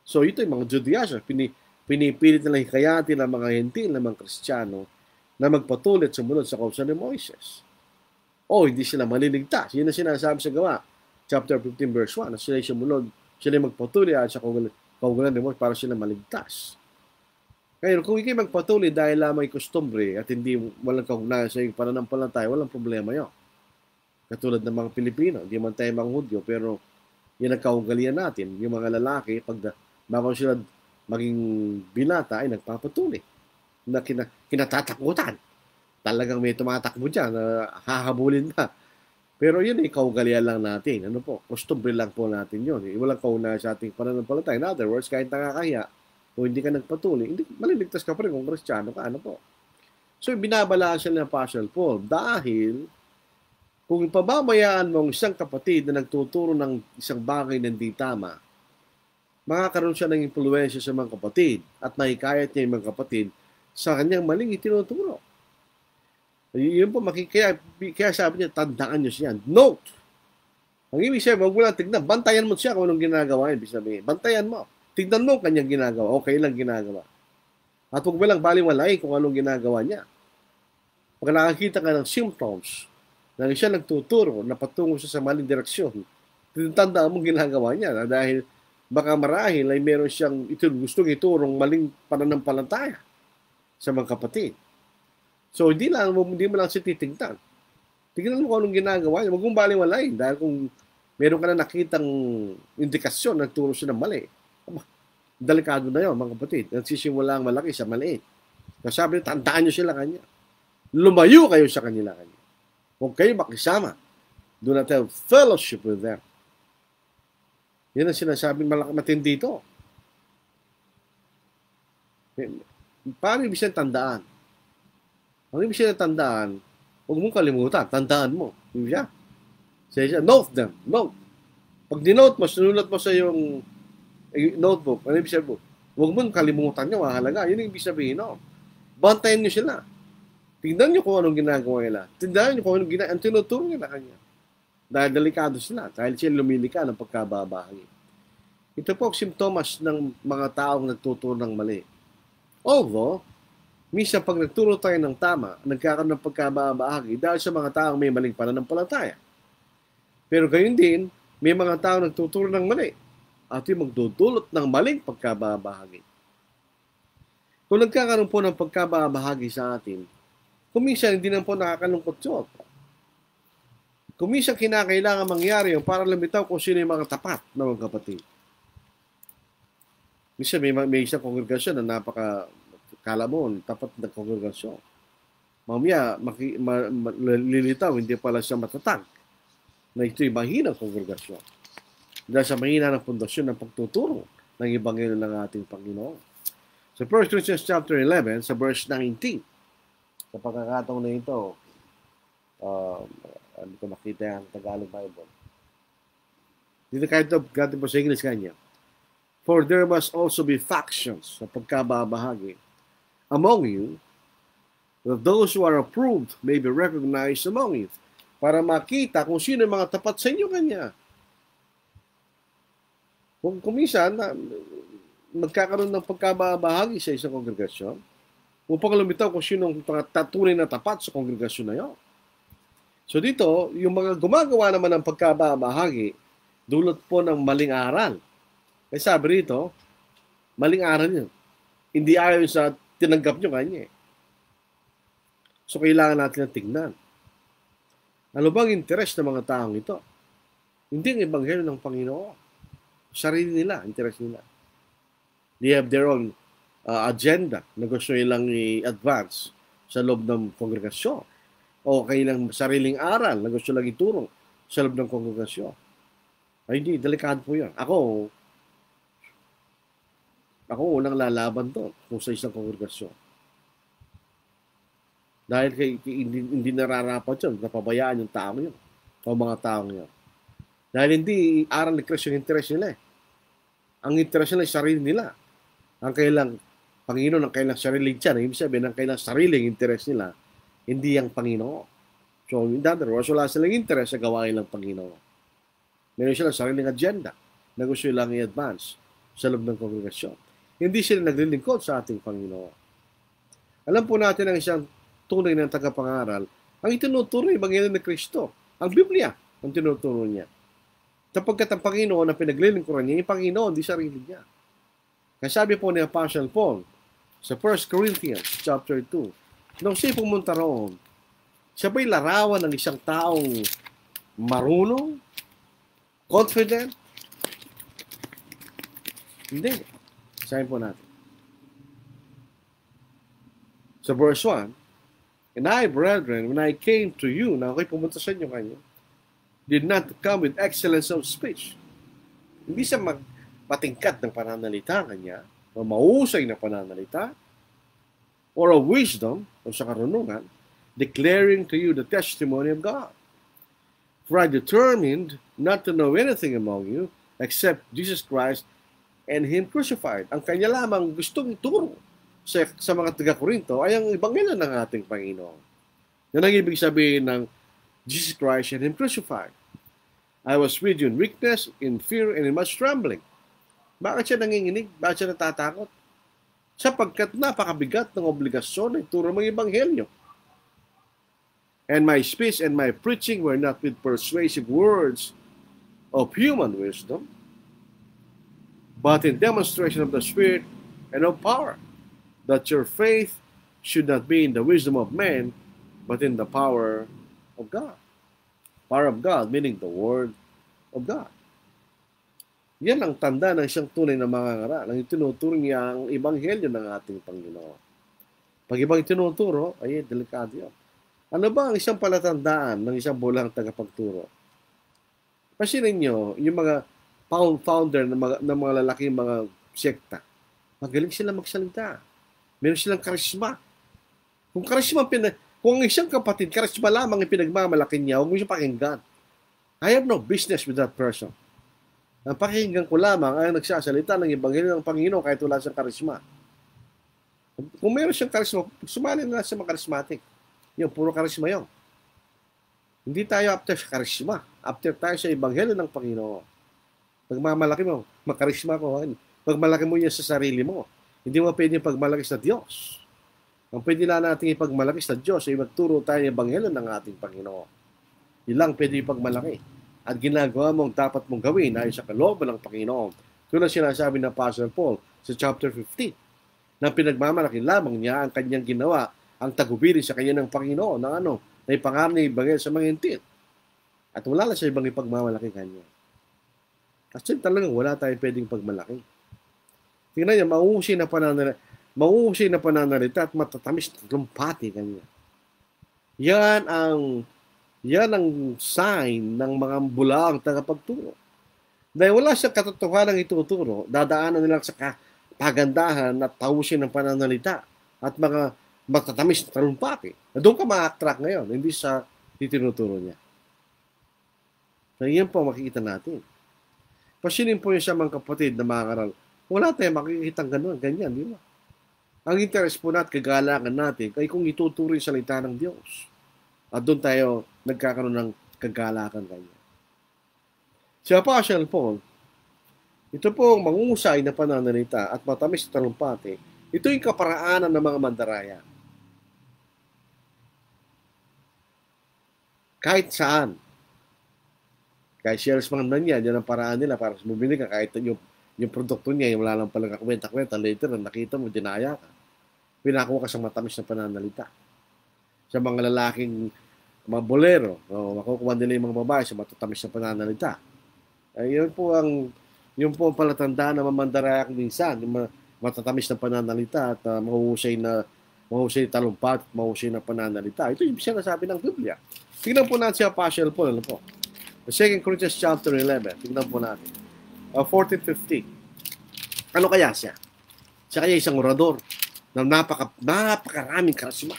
So ito yung mga Judaizers, pinipilit nilang hikayatin ng mga hentil, ng mga Kristiyano na magpatuloy at sumunod sa kautusan ni Moises. O hindi sila maliligtas. Yun ang sinasabi sa Gawa, chapter 15 verse 1, na sila sumunod, sila magpatuloy at sa kautusan ni Moises para sila maligtas. Ngayon, kung ikay magpatuloy dahil lamang kustumbre at hindi walang kaugnayan sa iyong pananampalataya, walang problema yun. Katulad ng mga Pilipino, hindi man tayo mga Hudyo, pero yan ang kaugalian natin. Yung mga lalaki, bago sila maging binata, ay nagpapatuloy. Na kinatatakutan. Talagang may tumatakbo dyan, na hahabulin na. Pero yun ay kaugalian lang natin. Ano po? Kustumbre lang po natin yun. Walang kaugnayan sa ating pananampalataya. In other words, kahit nakakahiya, kung hindi ka nagpatuloy, hindi, maliligtas ka pa rin kung Kristiyano ka. Ano po? So, binabalaan sila ng Apostle Paul dahil kung pababayaan mo ang isang kapatid na nagtuturo ng isang bagay na hindi tama, makakaroon siya ng impluwensya sa mga kapatid at mahikayat niya yung mga kapatid sa kanyang maling itinuturo. Yun po, kaya sabi niya, tandaan niyo siya. Note! Ang ibig sabihin, huwag mo lang tignan. Bantayan mo siya kung anong ginagawa. Ibig sabihin, bantayan mo. Tignan mo kanyang ginagawa. Okay lang ginagawa. At huwag mo lang baliwalain kung anong ginagawa niya. Pag nakakita ka ng symptoms na siya nagtuturo na patungo siya sa maling direksyon, tandaan mo ginagawa niya dahil baka marahil ay meron siyang gustong iturong maling pananampalataya sa mga kapatid. So, hindi mo lang siya titignan. Tignan mo kung anong ginagawa niya. Huwag mong baliwalain dahil kung meron ka na nakitang indikasyon na nagturo siya ng mali, delikado na yun, mga kapatid. Nagsisimula ang malaki sa maliit. Kasi sabi niya, tandaan niyo sila kanya. Lumayo kayo sa kanila kanya. Huwag kayo makisama. Do not have fellowship with them. Yan ang sinasabing matindi ito. Paano ibig siya tandaan? Ang ibig siya tandaan, huwag mong kalimutan. Tandaan mo. Ibig siya. Siya, note them. Note. Pag dinote mo, sinulat mo sa yung notebook, ano ibig sabihin mo? Huwag mo kalimutan nyo, mahalaga. Yun ang ibig sabihin, no? Bantayan nyo sila. Tingnan nyo kung anong ginagawa nila. Tingnan nyo kung anong ginagawa. Ang tinuturo nila kanya. Dahil delikado sila. Dahil sila lumilika ng pagkababahagi. Ito po ang simptomas ng mga taong nagtuturo ng mali. Although, minsan pag nagturo tayo ng tama, nagkakaroon ng pagkababahagi dahil sa mga taong may maling pananampalataya. Pero gayon din, may mga taong nagtuturo ng mali at yung magdudulot ng maling pagkababahagi. Kung nagkakaroon po ng pagkababahagi sa atin, kuminsan hindi naman po nakakalungkot yun. Kuminsan kinakailangan mangyari yung para lumitaw kung sino yung mga tapat na mga kapatid. Minsan may isang kongregasyon na kala mo, tapat na kongregasyon. Mamaya, lilitaw, hindi pala siya matatag na ito'y mahinang kongregasyon. Dahil sa mahina ng pundasyon ng pagtuturo ng Ebanghelyo ng ating Panginoon. Sa 1 Corinthians chapter 11, sa verse 19, sa pagkakataon na ito, ano ko makita ang Tagalog Bible. Dito kahit gatin po sa English kanya. For there must also be factions sa pagkababahagi among you, that those who are approved may be recognized among you. Para makita kung sino yung mga tapat sa inyo kanya. Kung minsan, magkakaroon ng pagkabahagi sa isang kongregasyon, upang lumitaw kung sino ang tunay na tapat sa kongregasyon na yun. So dito, yung mga gumagawa naman ng pagkabahagi, dulot po ng maling aral. Kaya sabi rito, maling aral yun. Hindi ayon sa tinanggap nyo kanya. So kailangan natin na tingnan. Ano bang interes ng mga taong ito? Hindi ang ebanghelyo ng Panginoon. Sarili nila, interes nila. They have their own agenda na gusto nilang i-advance sa loob ng kongregasyon. O kailang sariling aral na gusto lang iturong sa loob ng kongregasyon. Ay hindi, delikado po yan. Ako unang lalaban doon kung sa isang kongregasyon. Dahil hindi nararapat yun, napabayaan yung tao yun, o mga taong yun. Dahil hindi aral ni Kristo yung interes nila. Ang interes nila ay sarili nila. Ang kailang Panginoon, ang kailang sariling tiyan, ibig sabihin, ang kailang sariling interes nila, hindi ang Panginoon. So, in other words, wala silang interes sa gawain ng Panginoon. Meron silang sariling agenda na gusto lang i-advance sa loob ng kongregasyon. Hindi sila naglilingkod sa ating Panginoon. Alam po natin ang isang tunay ng tagapangaral, ang itinuturo ng Ebanghelyo ni Kristo. Ang Biblia ang tinuturo niya. Sapagkat ang Panginoon ang pinaglilingkuran niya, yung Panginoon, di sarili niya. Kaya sabi po ni Apostle Paul sa 1 Corinthians chapter 2, nung siya pumunta roon, siya ba'y larawan ng isang taong marunong, confident? Hindi. Sabihin po natin. Sa verse 1, and I, brethren, when I came to you, na ako'y pumunta sa inyo kanyo, did not come with excellence of speech. Hindi siya matingkad ng pananalita kanya, o mausay na pananalita, or of wisdom, o sa karunungan, declaring to you the testimony of God. For I determined not to know anything among you, except Jesus Christ and Him crucified. Ang kanya lamang gustong ituro sa mga taga-Korinto ay ang ebanghelyo ng ating Panginoon. Yan ang ibig sabihin ng Jesus Christ and Him crucified. I was with you in weakness, in fear, and in much trembling. Bakit siya nanginginig? Bakit siya natatakot? Sapagkat napakabigat ng obligasyon na ituro ng ebanghelyo. And my speech and my preaching were not with persuasive words of human wisdom, but in demonstration of the Spirit and of power, that your faith should not be in the wisdom of men, but in the power of God. Power of God, meaning the Word of God. Yan ang tanda ng isang tunay na mangangaral. Ang itinuturo niya ang ebanghelyo ng ating Panginoon. Pag ibang itinuturo, ay delikado yan. Ano ba ang isang palatandaan ng isang bulang tagapagturo? Pasinin nyo, yung mga founder ng mga lalaking mga sekta, magaling sila magsalita. Meron silang karisma. Kung isang kapatid, karisma lamang yung pinagmamalaki niya, huwag mo siyang pakinggan. I have no business with that person. Ang pakinggan ko lamang ay nagsasalita ng ebanghelyo ng Panginoon kahit wala siyang karisma. Kung meron siyang karisma, sumali na sa mga karismatic. Yung puro karisma yun. Hindi tayo after sa karisma. After tayo sa ebanghelyo ng Panginoon. Pagmamalaki mo, makarisma ko. Pagmalaki mo yan sa sarili mo. Hindi mo pwede pagmalaki sa Diyos. Ang pwede lang natin ipagmalaki sa Diyos ay magturo tayo ng ebanghelyo ng ating Panginoon. Ilang pwede ipagmalaki. At ginagawa mong dapat mong gawin ay sa kalooban ng Panginoon. Tulad sinasabi ng Apostle Paul sa chapter 15, na pinagmamalaki lamang niya ang kanyang ginawa, ang tagubili sa kanya ng Panginoon, na ipangaral niya ibanghelyo sa mga hintil. At wala lang sa ibang ipagmamalaki kanya. Kasi talagang wala tayong pwedeng pagmalaki. Tingnan niya, mauusay na pananalita at matatamis na lumpati kanya. Yan ang sign ng mga bulaang tagapagturo. Dahil wala siyang katotohanan ituturo, dadaanan nila sa pagandahan at tausin ng pananalita at mga matatamis na talumpati. Doon ka ma-attract ngayon, hindi sa itinuturo niya. So, yan po makikita natin. Pasinin po yung sa mga kapatid na mangaral. Wala tayong makikita ganyan, di ba? Ang interest po natin, kagalakan natin, ay kung ituturo yung salita ng Diyos. At doon tayo nagkakaroon ng kagalakan kanya. Si Apostle Paul, ito po ang mangusay na pananalita at matamis na talumpati. Ito yung kaparaanan ng mga mandaraya. Kahit saan. Kahit salesman na niya, yan ang paraan nila para bumili ka kahit yung produkto niya, yung wala lang palang kakwenta-kwenta, later na nakita mo, dinaya ka. Pinakuha ka sa matamis na pananalita. Sa mga lalaking mga bolero, makukuha nila yung mga babae sa matatamis na pananalita. Yun po ang palatandaan na mamandaraya minsan, yung matatamis na pananalita at mahusay talumpat at mahusay na pananalita. Ito yung sinasabi ng Biblia. Tingnan po natin si Apostle Paul. 2 Corinthians chapter 11. Tingnan po natin. 14:15. Ano kaya siya? Siya kaya isang orador na napakaraming karisma.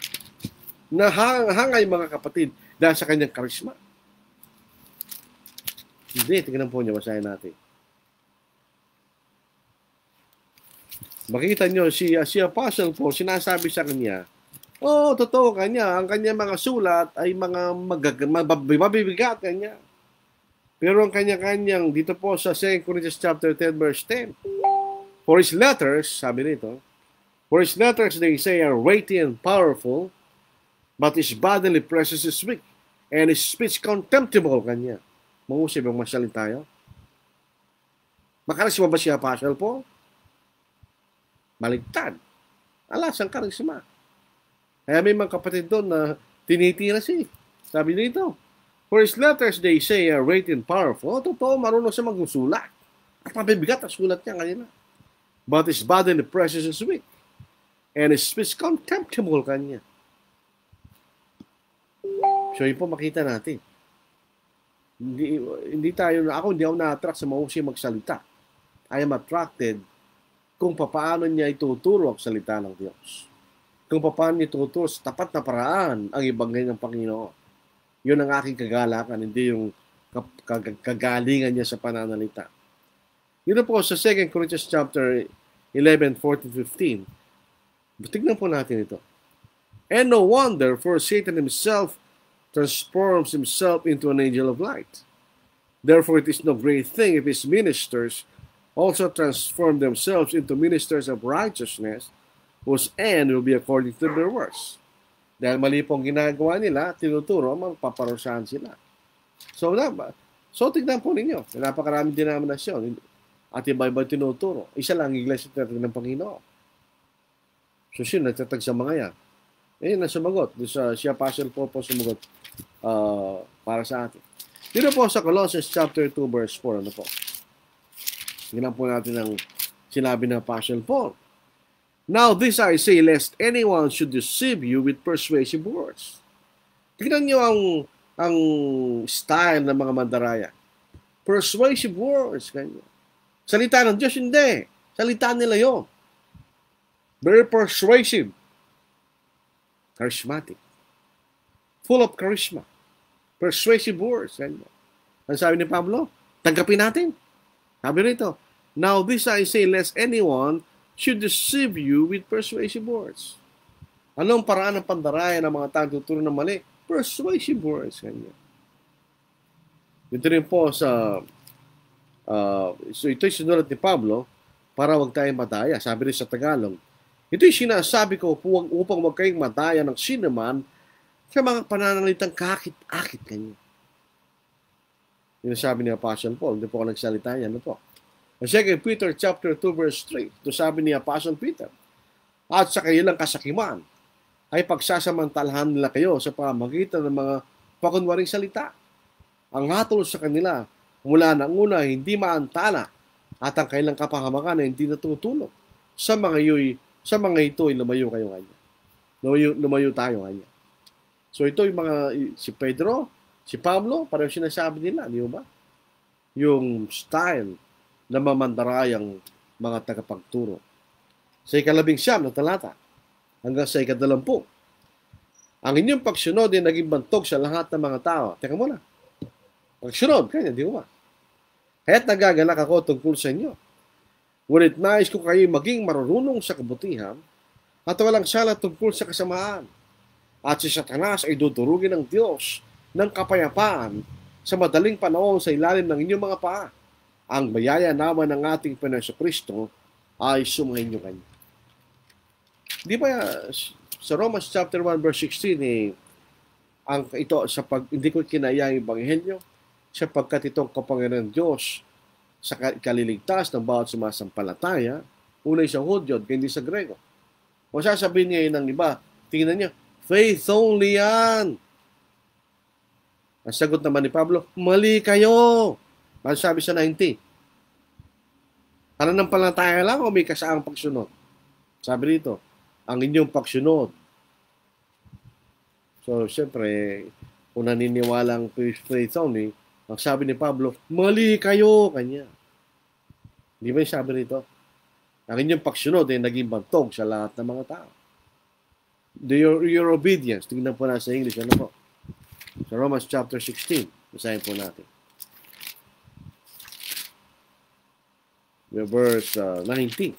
Nahangay mga kapatid dahil sa kanyang karisma. Hindi, tingnan po niyo, basahin natin. Makikita niyo, si Apostle Paul, sinasabi sa kanya, totoo kanya, ang kanya mga sulat ay mga mabibigat kanya. Pero ang kanya-kanyang, dito po sa 2 Corinthians chapter 10, verse 10, for his letters, sabi nito, for his letters, they say, are weighty and powerful, but his bodily presence is weak, and his speech contemptible kanya. Mahusay bang masalita tayo? Makarisma ba siya, Apostle Paul? Maligtad. Alas, ang karisma. Kaya may mga kapatid doon na tinitira siya. Sabi nito, for his letters, they say, are weighty and powerful. Totoo, marunong siya magsusulat. At mabibigat ang sulat niya kanina. But his bodily presence is weak, and his speech contemptible kanya. So yun po makita natin. Hindi ako na-attract sa mahusay magsalita. I am attracted kung paano niya ituturo ang salita ng Diyos. Kung paano niya ituturo sa tapat na paraan ang ibangay ng Panginoon. Yun ang aking kagalakan, hindi yung kagalingan niya sa pananalita. Yun po sa 2 Corinthians chapter 11, 14-15. Tignan po natin ito. And no wonder, for Satan himself transforms himself into an angel of light. Therefore, it is no great thing if his ministers also transform themselves into ministers of righteousness, whose end will be according to their works. Dahil mali pong ginagawa nila, tinuturo, magpaparusahan sila. So tignan po ninyo, napakaraming denominasyon at iba-iba tinuturo. Isa lang, Iglesia ng Panginoon. So sino nagtatag sa mga yan? Ayun na sumagot. Si Apostle Paul po sumagot para sa atin. Dito po sa Colossians chapter 2 verse 4, ano po? Tingnan po natin ang sinabi ng Apostle Paul. Now this I say, lest anyone should deceive you with persuasive words. Tingnan nyo ang style ng mga mandaraya. Persuasive words. Ganyan. Salita ng Diyos, hindi. Salita nila yun. Very persuasive. Charismatic. Full of charisma. Persuasive words. Ganyan. Ang sabi ni Pablo, tanggapin natin. Sabi rito, now this I say, lest anyone should deceive you with persuasive words. Anong paraan ng pandaraya ng mga tao tuturo ng mali? Persuasive words. Ganyan. Ito rin po sa so ito'y sinulat ni Pablo para wag tayong madaya. Sabi rin sa Tagalog, ito'y sinasabi ko upang wag kayong madaya ng sinuman sa mga pananalitang kakit-akit kanyo. Yung sabi ni Apostle Paul, hindi po ako nagsalita yan. Ano po? Ang 2 Peter chapter 2 verse 3, ito sabi ni Apostle Peter, at sa kailang kasakiman ay pagsasamantalahan nila kayo sa pamamagitan ng mga pakunwaring salita. Ang hatol sa kanila mula ng una hindi maantala at ang kailang kapahamakan ay hindi natutulog. Sa mga ito ay lumayo kayo kanya. Lumayo tayo kanya. So ito yung mga si Pedro, si Pablo, parang sinasabi nila, di ba? Yung style na mamandarayang mga tagapagturo. Sa 19 na talata hanggang sa 20. Ang inyong pagsunod ay naging bantog sa lahat ng mga tao. Teka muna. Pagsunod, kanya, di ba? Kaya't nagagalak ako tungkol sa inyo. Ngunit nais ko kayo maging marunong sa kabutihan at walang sala tungkol sa kasamaan. At si Satanas ay dudurugin ng Diyos ng kapayapaan sa madaling panahon sa ilalim ng inyong mga paa. Ang bayaya naman ng ating Panginoon Kristo ay sumainyo kanya. Di ba sa Romans chapter 1 verse 16 ito sa hindi ko kinaya ang ebanghelyo sapagkat itong kapangyarihan ng Diyos sa kaliligtas ng bawat sumasampalataya, unay sa Hudyo at hindi sa Grego. O sasabihin niya ng iba, tingnan niya, faith only yan. Ang sagot naman ni Pablo, mali kayo. Ano sabi sa 90? Pananampalataya lang o may kasaang pagsunod? Sabi rito, ang inyong pagsunod. So, siyempre, kung naniniwalang faith only, ang sabi ni Pablo, mali kayo, kanya. Di ba yung sabi rito? Ang inyong pagsunod ay naging bantog sa lahat ng mga tao. Your obedience, tingnan po na sa English, ano po? Sa Romans chapter 16, basahin po natin. Verse 19.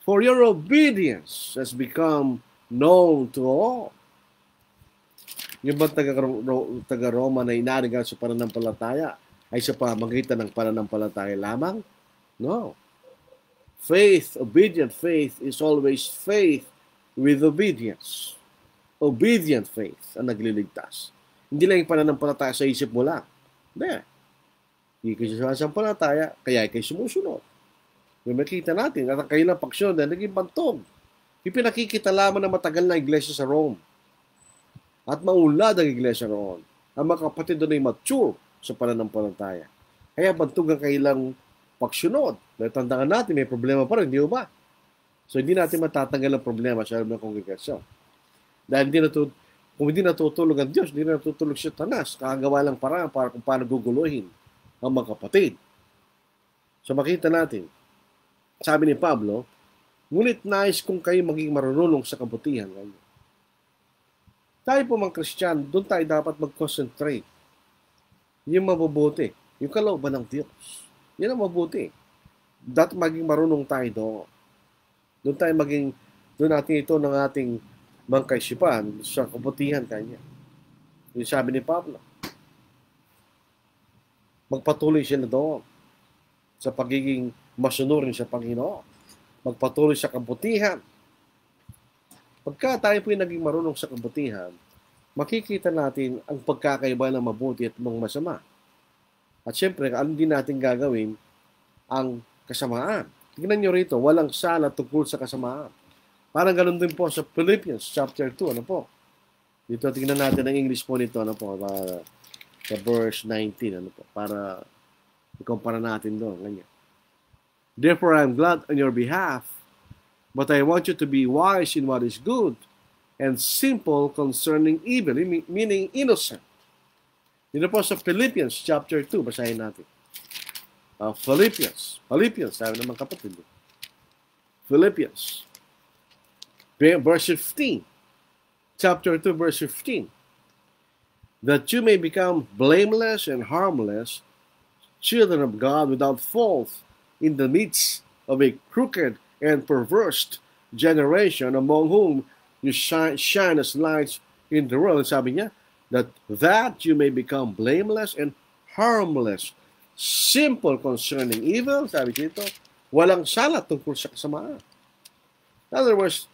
For your obedience has become known to all. Yung bang taga-Roma na inarigal sa pananampalataya ay sa pamagitan ng pananampalataya lamang? No. Faith, obedient faith is always faith with obedience. Obedient faith ang nagliligtas. Hindi lang yung pananampalataya sa isip mo lang. Hindi. Hindi kayo sumasampalataya, kaya kayo sumusunod. May makita natin at ang kailang paksyon na naging bantog. Ipinakikita lamang na matagal na iglesia sa Rome. At maunlad ang iglesia roon. Ang mga kapatid doon ay mature sa pananampalataya. Kaya bantog ang kailang pagsunod. Natandaan natin, may problema pa rin, di ba? So, hindi natin matatanggal ang problema sa alam ng kongregasyon. Dahil kung hindi natutulog ang Diyos, hindi natutulog si Satanas. Kakagawa lang parang para kung paano guguluhin ang mga kapatid. So, makita natin, sabi ni Pablo, ngunit nais kung kayo maging marunong sa kabutihan. Tayo po mga Kristiyano, doon tayo dapat mag-concentrate. Yung mabubuti, yung kalooban ng Diyos. Yan ang mabuti. Dapat maging marunong tayo doon. Doon natin ito ng ating mga kaisipan sa kabutihan kanya. Yung sabi ni Pablo, magpatuloy sila doon sa pagiging masunurin sa Panginoon. Magpatuloy sa kabutihan. Pagka tayo po yung naging marunong sa kabutihan, makikita natin ang pagkakaiba ng mabuti at mga masama. At syempre, ano din natin gagawin? Ang kasamaan. Tingnan nyo rito, walang sala tungkol sa kasamaan. Parang ganun din po sa Philippians chapter 2. Ano po? Dito, tingnan natin ang English po nito. Ano po? Sa verse 19. Ano po? Para ikumpara natin doon. Ganyan. Therefore, I am glad on your behalf, but I want you to be wise in what is good and simple concerning evil, meaning innocent. Dito po sa Philippians chapter 2, basahin natin. Philippians, sabi naman kapatid. Philippians, verse 15. Chapter 2, verse 15. That you may become blameless and harmless, children of God without fault, in the midst of a crooked and perverse generation, among whom you shine as lights in the world. Sabi niya, that you may become blameless and harmless, simple concerning evil. Sabi dito, walang sala tungkol sa kasamaan. In other words,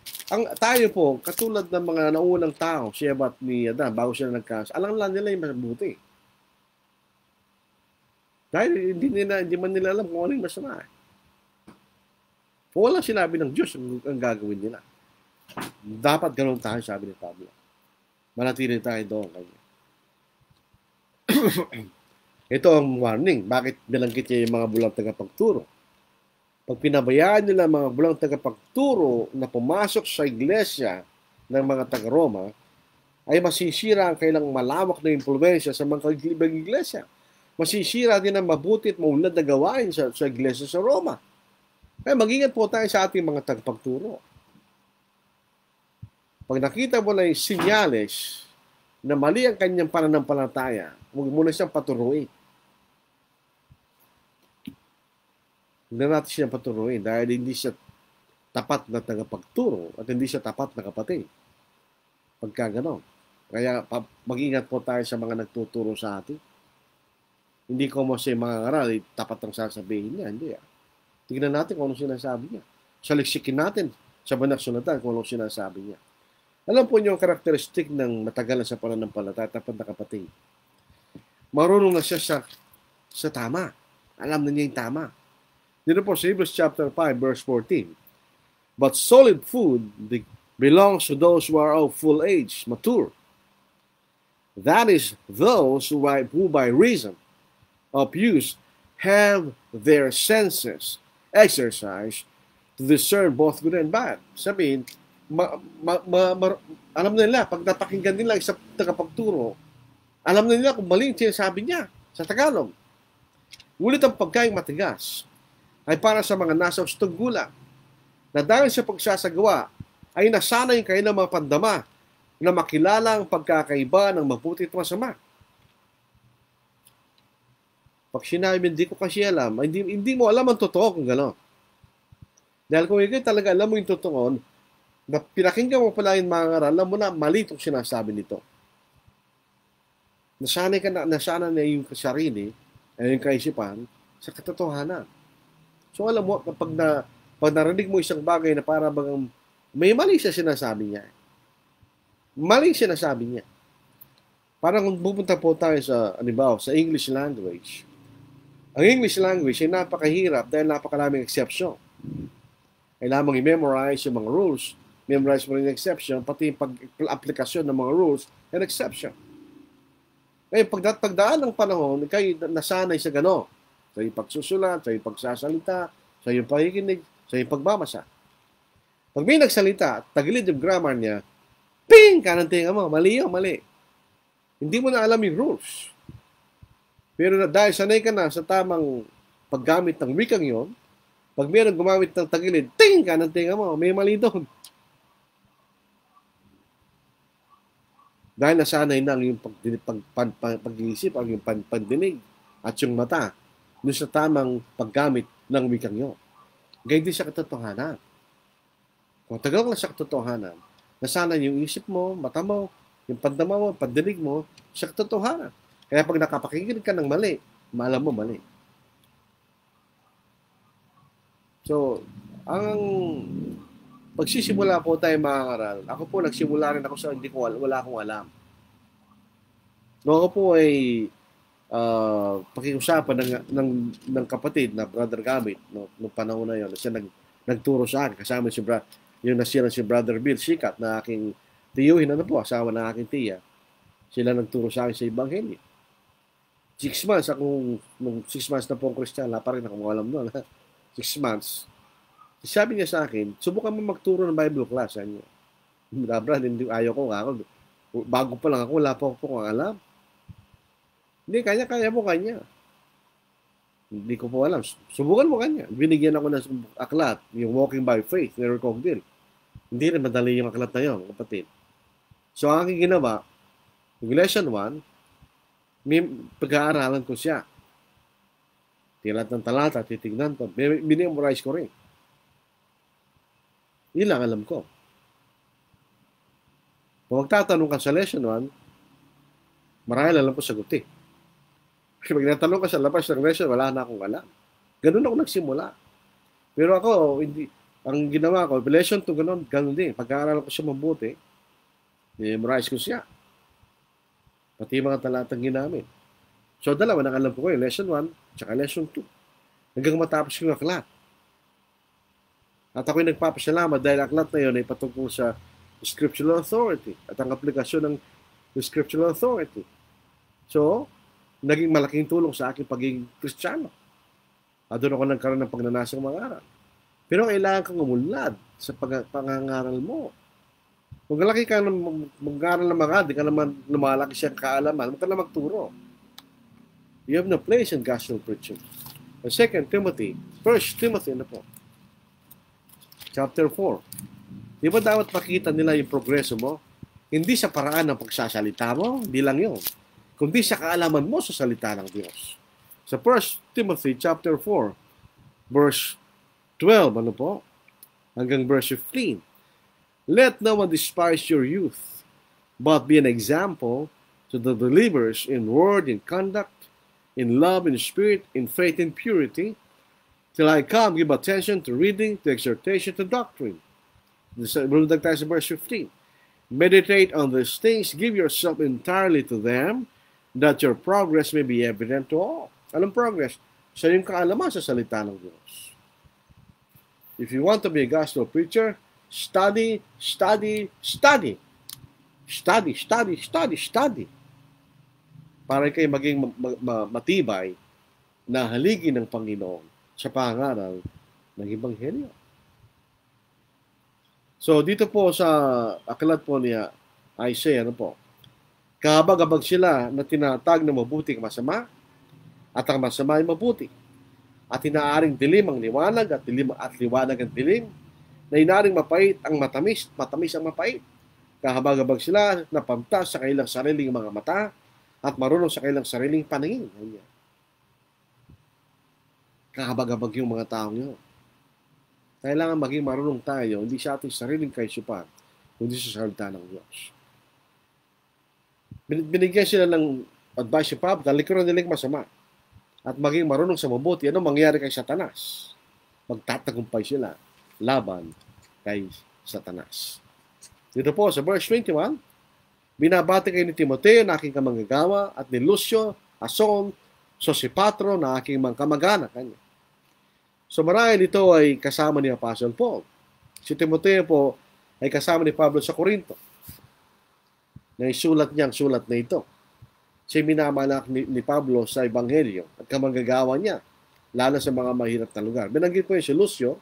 tayo po, katulad ng mga naunang tao, si Eva at ni Adan, bago sila nagkas, alam lang nila yung mabuti. Dahil hindi man nila alam kung ano yung masama. Kung walang sinabi ng Diyos ang gagawin nila. Dapat ganun tayo, sabi ni Pablo. Manatili tayo doon. Ito ang warning. Bakit nilanggit niya yung mga bulang tagapagturo? Pag pinabayaan nila mga bulang tagapagturo na pumasok sa iglesia ng mga taga-Roma, ay masisira ang kailang malawak na impluwensya sa mga kaglibang iglesia. Masisira din ang mabuti at maunlad na gawain sa iglesia sa Roma. Kaya mag-ingat po tayo sa ating mga tagapagturo. Pag nakita mo na yung sinyales na mali ang kanyang pananampalataya, huwag mo na siyang paturuin. Huwag na natin siyang paturuin dahil hindi siya tapat na tagapagturo at hindi siya tapat na kapatid. Pagka ganon. Kaya mag-ingat po tayo sa mga nagtuturo sa atin. Hindi ko mo siya mga ngaral, tapat ang sasabihin niya. Hindi. Tignan natin kung ano sinasabi niya. Saliksikin natin sa banal sunatan kung ano sinasabi niya. Alam po niyo ang karakteristik ng matagalan sa pananampalataya, tapat na kapatid. Marunong na siya sa tama. Alam na niya yung tama. Dito po sa Hebrews chapter 5, verse 14. But solid food belongs to those who are of full age, mature. That is, those who by reason of use have their senses exercised to discern both good and bad. Sabihin, alam nila, pag napakinggan nila isang tagapagturo, alam nila kung mali yung sinasabi niya sa Tagalog. Ngunit ang pagkaing matigas ay para sa mga nasa ustog gulang na dahil sa pagsasagawa ay nasanay kayo ng mga pandama na makilala ang pagkakaiba ng mabuti at masama. Pag sinabi, hindi ko kasi alam, hindi mo alam ang totoo kung gano'n. Dahil kung ikaw talaga alam mo yung totoo, na pinakinggan mo pala yung mga ngaral, alam mo na mali itong sinasabi nito. Nasanay na yung sarili, yung kaisipan, sa katotohanan. So alam mo, pag narinig mo isang bagay na para bang may mali siya sinasabi niya. Mali sinasabi niya. Parang kung pupunta po tayo sa, halimbawa, sa English language. Ang English language ay napakahirap dahil napakaraming exception. Kailangan mong i-memorize yung mga rules, memorize mo rin yung exception, pati yung pag-aplikasyon ng mga rules and exception. Ngayon, pagdaan ng panahon, kayo nasanay sa gano'n. Sa iyong pagsusulat, sa iyong pagsasalita, sa iyong pakikinig, sa iyong pagbabasa. Pag may nagsalita, tagilid yung grammar niya, ping! Kanang tinga mo, mali yun, mali. Hindi mo na alam yung rules. Pero dahil sanay ka na sa tamang paggamit ng wikang yon, pag mayroong gumamit ng tagilid, ting! Kanang tinga mo, may mali doon. Dahil nasanay na yung pag-iisip, ang yung pandinig at yung mata doon sa tamang paggamit ng wikang yon. Gayun din sa katotohanan. Kung tagal ka sa katotohanan, nasanay yung isip mo, mata mo, yung pandama mo, pandinig mo sa katotohanan. Kaya pag nakapakikinig ka ng mali, maalam mo mali. So, ang pagsisimula po tayo mangaral, ako po nagsimula rin ako sa wala akong alam. No, ako po ay pakiusapan ng kapatid na Brother Gamit noong panahon na yun. Siya nagturo sa akin, kasama yung nasira si Brother Bill Sikat na aking tiyuhin, asawa ng aking tiya. Sila nagturo sa akin sa Ebanghelyo. 6 months, nung 6 months na po ang Christian, pa rin akong alam nun. 6 months. Sabi niya sa akin, subukan mo magturo ng Bible class. Brad, hindi, ayaw ko nga. Bago pa lang ako, wala pa ako alam. Hindi, kanya mo kanya. Hindi ko po alam. Subukan mo kanya. Binigyan ako ng aklat, yung Walking by Faith, ni Rick Ogden. Hindi rin madali yung aklat na yun, kapatid. So, ang aking ginawa, yung lesson 1, may pag-aaralan ko siya. Tilat ng talata, titignan ko. Minimorize ko rin. Yun lang alam ko. Kung magtatanong ka sa lesson 1, marahil alam ko sagot eh. Kasi pag natanong ka sa labas ng lesson, wala na akong alam. Ganun ako nagsimula. Pero ako, hindi, ang ginawa ko, lesson 2, ganun din. Pag-aaral ko siya mabuti, memorize ko siya. Pati mga talatang ginamit. So, dalawa nang alam ko yung lesson 1, tsaka lesson 2. Hanggang matapos yung aklat. At ako'y nagpapasalamat dahil aklat na yun ay patungkol sa scriptural authority at ang aplikasyon ng scriptural authority. So, naging malaking tulong sa aking pagiging Kristiyano. At doon ako nagkaroon ng pagnanasang mangaral. Pero kailangan kang umunlad sa pangangaral mo. Kung laki ka mag-aral ng mga, di ka naman lumalaki siyang kaalaman, huwag ka na magturo. You have no place in gospel preaching. And 2 Timothy, 1 Timothy, Chapter 4. Di ba dapat makita nila yung progreso mo? Hindi sa paraan ng pagsasalita mo, hindi lang yun. Kundi sa kaalaman mo sa salita ng Diyos. Sa 1 Timothy chapter 4, verse 12, hanggang verse 15. Let no one despise your youth, but be an example to the believers in word, in conduct, in love, in spirit, in faith, in purity. Till I come, give attention to reading, to exhortation, to doctrine. Bulundag tayo sa verse 15. Meditate on these things, give yourself entirely to them, that your progress may be evident to all. Anong progress? Sa iyong kaalaman sa salita ng Diyos. If you want to be a gospel preacher, study, study, study. Study, study, study, study. Para kayo maging matibay na haligi ng Panginoon sa pangaral ng Ebanghelyo. So, dito po sa aklat po niya, Isaiah, kahabag-habag sila na tinatag na mabuti ang masama, at ang masama ay mabuti. At inaaring dilim ang liwanag, at liwanag ang dilim, na inaaring mapait ang matamis, matamis ang mapait. Kahabag-habag sila na pamtas sa kanilang sariling mga mata, at marunong sa kanilang sariling paningin. Kahabag-habag yung mga taong yun. Kailangan maging marunong tayo, hindi sa ating sariling kaisipan, kundi sa salita ng Diyos. Binigyan sila ng advice si Pablo, talikuran nilang masama at maging marunong sa mabuti. Ano mangyari kay Satanas? Magtatagumpay sila laban kay Satanas. Dito po sa verse 21, binabati kayo ni Timoteo na aking kamanggagawa at ni Lucio, Ason, Sosipatro na aking mga kamag-anak. So marahil ito ay kasama ni Apostle Paul. Si Timoteo po ay kasama ni Pablo sa Corinto. Na isulat niya ang sulat na ito. Siya minamalak ni Pablo sa Ebanghelyo at kamanggagawa niya, lalo sa mga mahirap na lugar. Binanggit po yun si Lucio.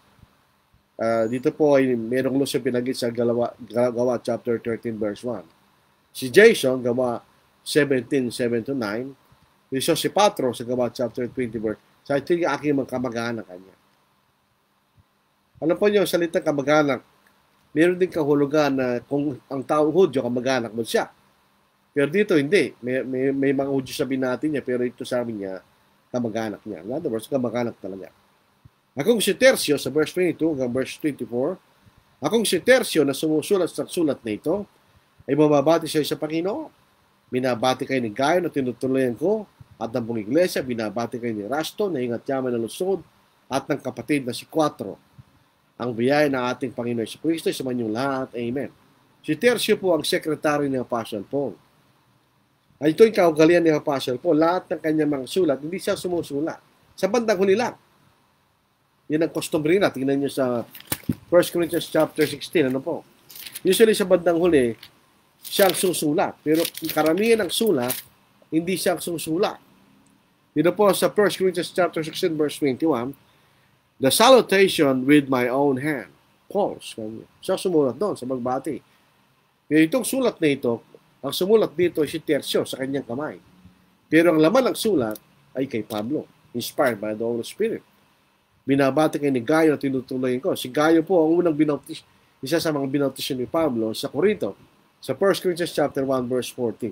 Dito po ay merong Lucio binanggit sa Gawa chapter 13 verse 1. Si Jason, Gawa 17:7-9. Si Patro sa Gawa chapter 20 verse. Sa ito yung aking mga kamag-anak kanya. Alam po niyo, salitang kamag-anak, meron din kahulugan na kung ang tao Hudyo, kamag-anak mo siya. Pero dito hindi. May mga Hudyo sabihin natin niya, pero ito sabi niya, kamag-anak niya. In other words, kamag-anak talaga. Akong si Tercio, sa verse 22 hanggang verse 24, akong si Tercio na sumusulat sa sulat na ito, ay mababati siya sa Panginoon. Binabati kayo ni Gayo na tinutuloyan ko, at ng buong iglesia, binabati kayo ni Rasto na ingat yaman ng lusod, at ng kapatid na si Quatro. Ang biyaya ng ating Panginoon si Kristo sa manyong lahat. Amen. Si Tercio po ang sekretary ni Apostle Paul. Ay ito yung kaugalian ni Apostle Paul. Lahat ng kanyang mga sulat, hindi siya sumusulat. Sa bandang huli lang. Yan ang customary na. Tingnan nyo sa 1 Corinthians chapter 16. Ano po? Usually sa bandang huli, siyang susulat. Pero karamihan ng sulat, hindi siyang susulat. Dito po sa 1 Corinthians chapter 16 verse 21, the salutation with my own hand. Paul's. Siya sumulat doon sa magbati. Pero itong sulat na ito, ang sumulat dito ay si Tercio sa kanyang kamay. Pero ang laman ng sulat ay kay Pablo, inspired by the Holy Spirit. Binabati kay ni Gayo na tinutuloy ko. Si Gayo po ang unang binautis, isa sa mga binautisyon ni Pablo sa Corinto, sa 1 Corinthians chapter 1 verse 14.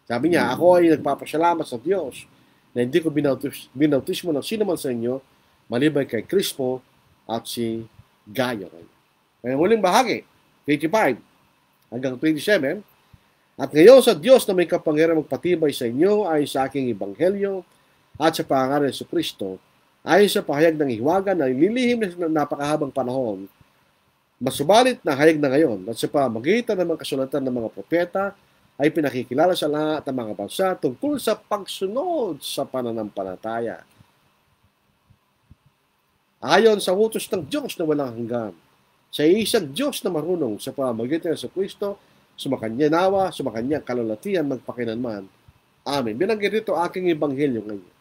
Sabi niya, ako ay nagpapasalamat sa Diyos na hindi ko binautismo ng sino man sa inyo maliban kay Crispo at si Gayo. Ngayon huling bahagi, 25 hanggang 27, at ngayon sa Diyos na may kapangyarihan magpatibay sa inyo ay sa aking ebanghelyo at sa pangalan ni Kristo, ayon sa pahayag ng hiwaga na nililihim na napakahabang panahon, masubalit na hayag na ngayon at sa pamagitan ng mga kasulatan ng mga propeta ay pinakikilala sa lahat ng mga bansa tungkol sa pagsunod sa pananampalataya. Ayon sa utos ng Diyos na walang hanggan, sa isang Diyos na marunong sa pamamagitan sa Kristo, sumakanya nawa, sumakanya kalulatian magpakinanman. Amen. Binanggit dito aking ebanghelyo ngayon.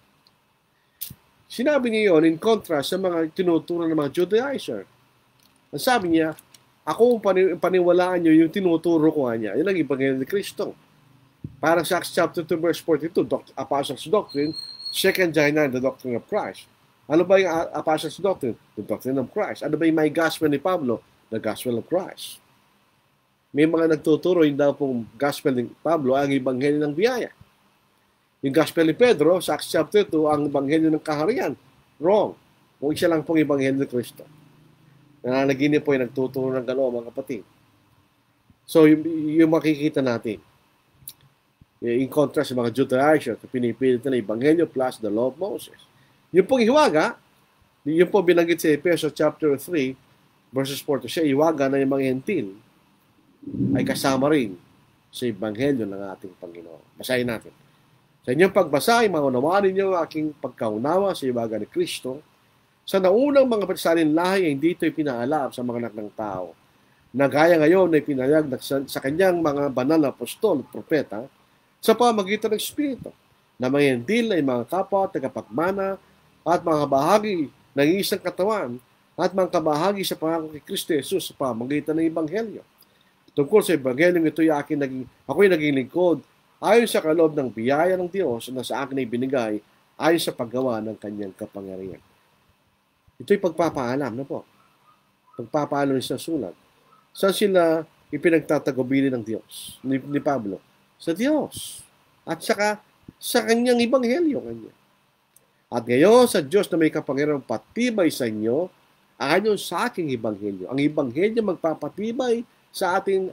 Sinabi niya yun in contrast sa mga tinuturo ng mga Judaizer. Ang sabi niya, ako paniwalaan niyo yung tinuturo ko niya. Yan ang ebanghelyo ni Kristo. Parang sa Acts chapter 2 verse 42, Apostles' Doctrine, second John 9, the Doctrine of Christ. Ano ba yung Apostles' Doctrine? The Doctrine of Christ. Ano ba yung may gospel ni Pablo? The Gospel of Christ. May mga nagtuturo yung daw pong gospel ni Pablo ang ebanghelyo ng biyaya. Yung gospel ni Pedro, sa Acts chapter 2, ang ebanghelyo ng kaharian. Wrong. Kung isa lang pong ebanghelyo ni Kristo. Nananaginip po yung nagtuturo ng gano'n, mga kapatid. So, yung makikita natin, in contrast sa mga Judaizers, pinipilit na ebanghelyo plus the law of Moses. Yung pong hiwaga, yung po binanggit sa Ephesians chapter 3, verses 4 to 6, hiwaga na yung mga hentil ay kasama rin sa ebanghelyo ng ating Panginoon. Basahin natin. Sa inyong pagbasa ay maunawaan ninyo ang aking pagkaunawa sa hiwaga ni Kristo. Sa naunang mga pagsalin lahi ay dito ipinaalab sa mga anak ng tao na gaya ngayon ay pinayag sa kanyang mga banal na apostol at propeta sa pamagitan ng Espiritu na mga hentil ay mga kapwa, tagapagmana at mga bahagi ng isang katawan at mga kabahagi sa pangako kay Kristo Jesus sa pamagitan ng ebanghelyo. Tungkol sa ebanghelyo ito ako'y naging lingkod ayon sa kaloob ng biyaya ng Diyos na sa akin ay binigay ayon sa paggawa ng kanyang kapangyarihan. Ito'y pagpapaalam na po. Pagpapaalam sa sulat. Saan sila ipinagtatagubili ng Diyos? Ni Pablo? Sa Diyos. At saka sa kanyang ebanghelyo. At ngayon sa Diyos na may kapangyarihan patibay sa inyo, ayon sa aking ebanghelyo. Ang ebanghelyo magpapatibay sa atin.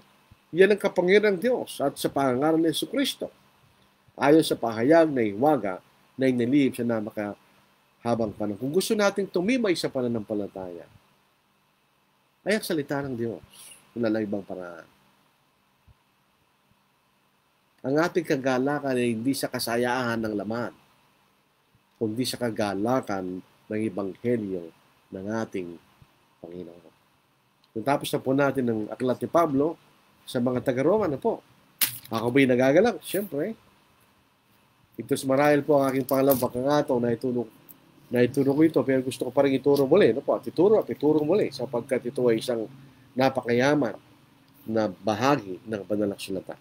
Yan ang kapangyarihan ng Diyos at sa pangalan ni Jesucristo. ayon sa pahayag na hiwaga na inilihim sa habang panahon. Kung gusto nating tumibay sa pananampalataya, ay ang salita ng Diyos. Wala lang ibang paraan. Ang ating kagalakan ay hindi sa kasayahan ng laman, kundi sa kagalakan ng Ebanghelyo ng ating Panginoon. Kung tapos na po natin ng aklat ni Pablo sa mga taga-Roma na po, ako ba'y nagagalak? Siyempre. Ito marahil po ang aking pangalawang pagkakataon na ituro ko ito, pero gusto ko pa rin ituro muli. Ano po? At ituro muli sapagkat ito ay isang napakayaman na bahagi ng banal na kasulatan.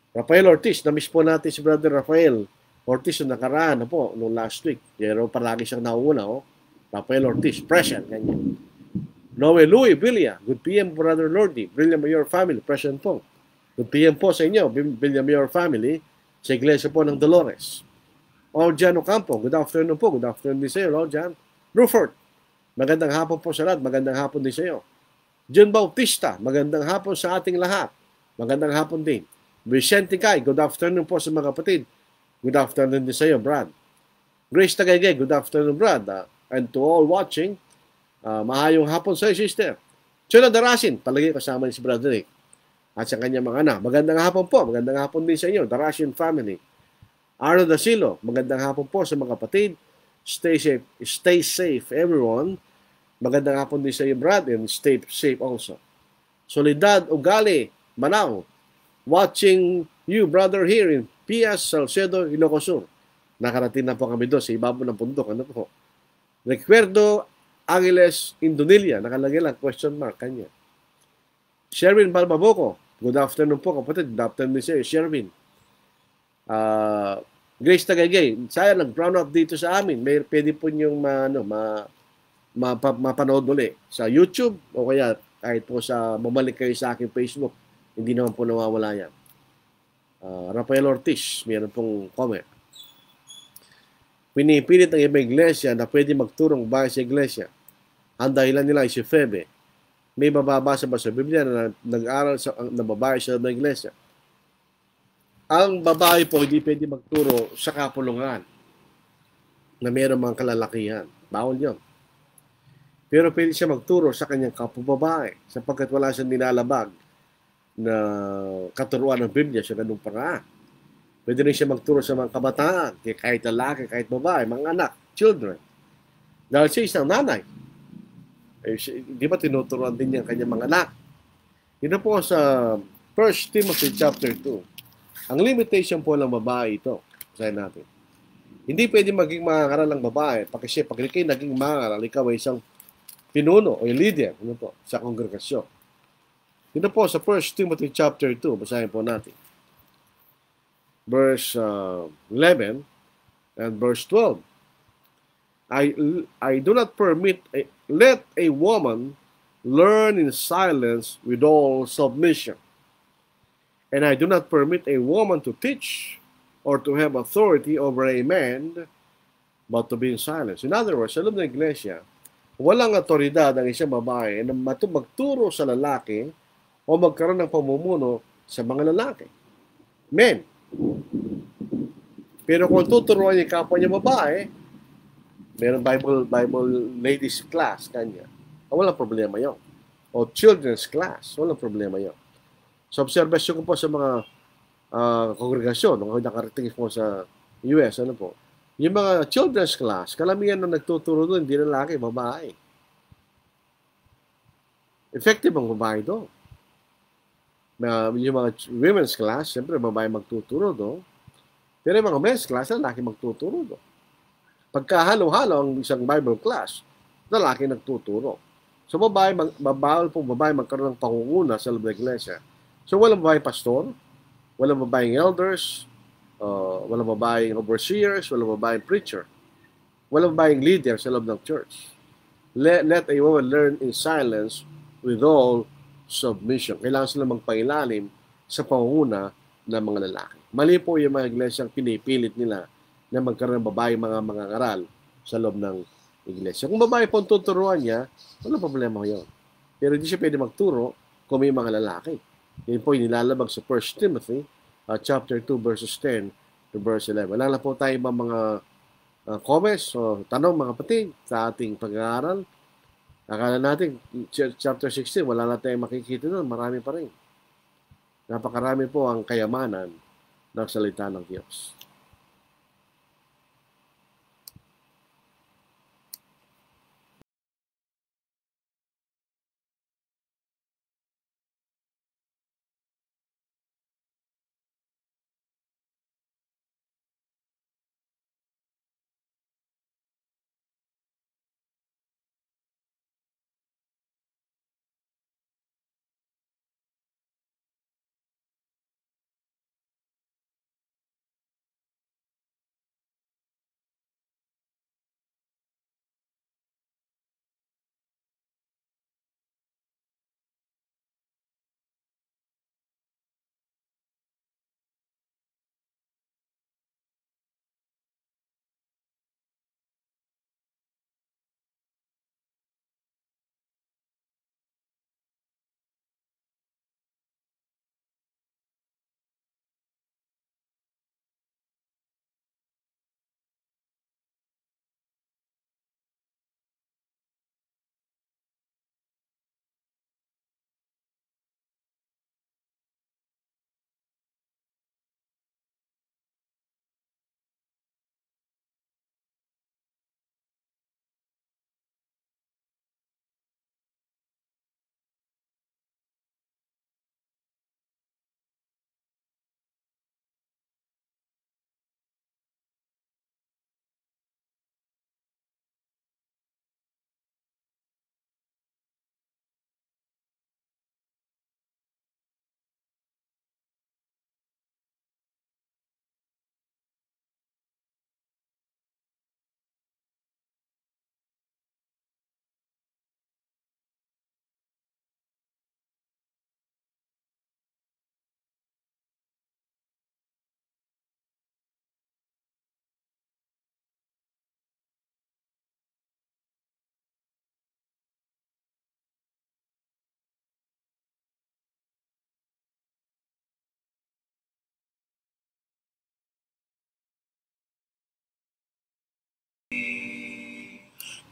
Rafael Ortiz, na-miss po natin si Brother Rafael Ortiz yung nakaraan na po, noong last week. Pero palagi siyang nauna, oh. Rafael Ortiz, present, ganyan. Noe Louis Villa, good PM, Brother Lordy, Villamayor family, present po. Good PM po sa inyo, Villamayor family, sa Iglesia po ng Dolores. Jan Ocampo, good afternoon po, good afternoon din sa iyo, Jan. Ruford, magandang hapon po sa lahat, magandang hapon din sa iyo. John Bautista, magandang hapon sa ating lahat, magandang hapon din. Vicente Kai, good afternoon po sa mga kapatid. Good afternoon din sa iyo, Brad. Grace Tagaygay, good afternoon, Brad. And to all watching, mahayong hapon sa iyo, sister. Chula Darasin, palagi kasama ni si Brother Rick. At sa kanyang mga anak. Magandang hapon po, magandang hapon din sa inyo, Darasin family. Arno Dasilo, magandang hapon po sa mga kapatid. Stay safe, everyone. Magandang hapon din sa iyo, Brad, and stay safe also. Solidad Ugali, Manao, watching you, brother, here in Pias, Salcedo, Ilocos Sur. Nakarating na po kami doon sa ibabaw ng bundok. Ano po? Recuerdo Angeles, Indonesia. Nakalagay lang, question mark, kanya. Sherwin Balbaboco, good afternoon po, kapatid. Good afternoon sa iyo, Sherwin. Grace Tagaygay, sayang nag-brown out dito sa amin. Pwede po niyong mapanood muli sa YouTube o kaya kahit po bumalik kayo sa aking Facebook. Hindi naman po nawawala yan. Rafael Ortiz, mayroon pong comment. Pinipilit ng ibang iglesia na pwede magturong bahay sa iglesia. Ang dahilan nila ay si Febe. May mababasa ba sa Biblia na nag-aral na babae sa iglesia? Ang babae po hindi pwede magturo sa kapulungan na mayroong mga kalalakihan. Bawal yun. Pero pwede siya magturo sa kanyang kapababae sapagkat wala siyang nilalabag na katuruan ng Biblia sa ganung paraan. Pwede rin siya magturo sa mga kabataan, kahit lalaki, kahit babae, mga anak, children. Dahil siya isang nanay. Di ba tinuturuan din niya ang kanyang mga anak? Yun na po sa 1 Timothy chapter 2. Ang limitation po ng babae ito, sabihin natin. Hindi pwede maging mangangaral ng babae kasi pag kayo naging mangangaral, ikaw ay isang pinuno o leader sa kongregasyon. Ito po sa 1 Timothy chapter 2, basahin po natin. Verse 11 and verse 12. I do not permit, let a woman learn in silence with all submission. And I do not permit a woman to teach or to have authority over a man, but to be in silence. In other words, sa loob ng iglesia, walang otoridad ang isang babae na magturo sa lalaki o magkaroon ng pamumuno sa mga lalaki. Men. Pero kung tuturuan niya kapwa niya babae, meron Bible ladies class kanya. Walang problema yun. O children's class, walang problema yun. So, observation ko po sa mga kongregasyon, kung nakarating po sa US, yung mga children's class, kalamihan na nagtuturo doon, hindi lalaki, babae. Effective ang babae doon. Yung mga women's class, siyempre, babae magtuturo doon. Pero yung mga men's class, lalaki magtuturo doon. Pagkahalo-halo ang isang Bible class, lalaki nagtuturo. So, bawal pong babae magkaroon ng pangunguna sa loob ng iglesia. So, walang babaeng pastor, walang babaeng elders, walang babaeng overseers, walang babaeng preacher, walang babaeng leader sa loob ng church. Let a woman learn in silence with all submission. Kailangan sila magpailalim sa pangunguna ng mga lalaki. Mali po yung mga iglesyang pinipilit nila na magkaroon ng babae mga ngaral sa loob ng iglesia. Kung babae po ang tuturuan niya, walang problema yun. Pero hindi siya pwede magturo kung may mga lalaki. Yan po yung nilalabag sa 1 Timothy chapter 2 verses 10 to verse 11. Wala na po tayo ibang mga comments o tanong mga kapatid sa ating pag-aaral. Akala natin, chapter 16, wala na tayong makikita doon. Marami pa rin. Napakarami po ang kayamanan ng salita ng Diyos.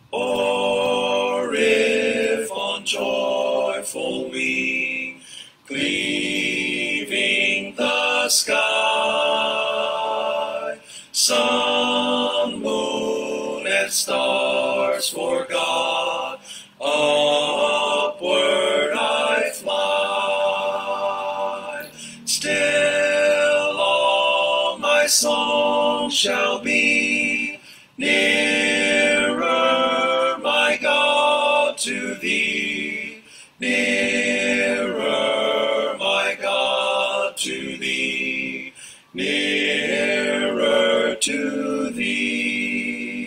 Or if on joyful wing, cleaving the sky, sun, moon, and stars for God, upward I fly. Still all my song shall be nearer, my God, to thee, nearer, my God, to thee, nearer to thee.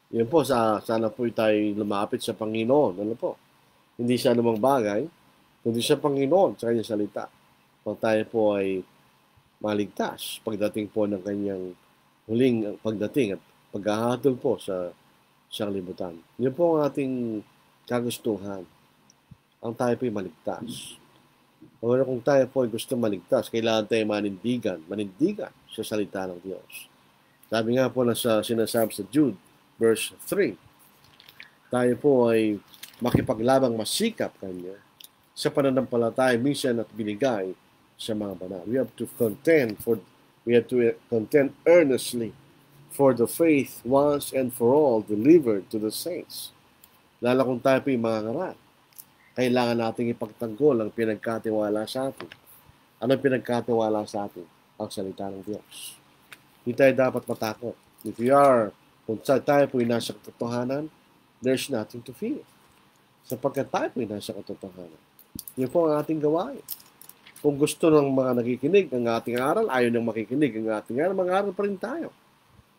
Yan po, sana po tayo lumapit sa Panginoon. Ano po? Hindi siya namang bagay, kundi sa Panginoon, sa kanyang salita. Pag tayo po ay maligtas, pagdating po ng kanyang huling pagdating at paghahatol po sa libutan. Yan po ang ating kagustuhan. Ang tayo po ay maligtas. Kung tayo po ay gusto maligtas, kailangan tayo manindigan sa salita ng Diyos. Sabi nga po na sinasabi sa Jude, verse 3, tayo po ay makipaglabang masikap kanya sa pananampalataya minsan at binigay sa mga banal. We have to contend earnestly for the faith once and for all delivered to the saints. Lalo kung tayo po yung mga ngaral, kailangan nating ipagtanggol ang pinagkatiwala sa atin. Ano pinagkatiwala sa atin? Ang salita ng Diyos. Hindi tayo dapat matakot. Kung tayo po yung nasa katotohanan, there's nothing to fear. Sapagkat tayo po yung nasa katotohanan. Yun po ang ating gawain. Kung gusto ng mga nakikinig ang ating aral, ayaw nang makikinig ang ating aral, mag-aral pa rin tayo.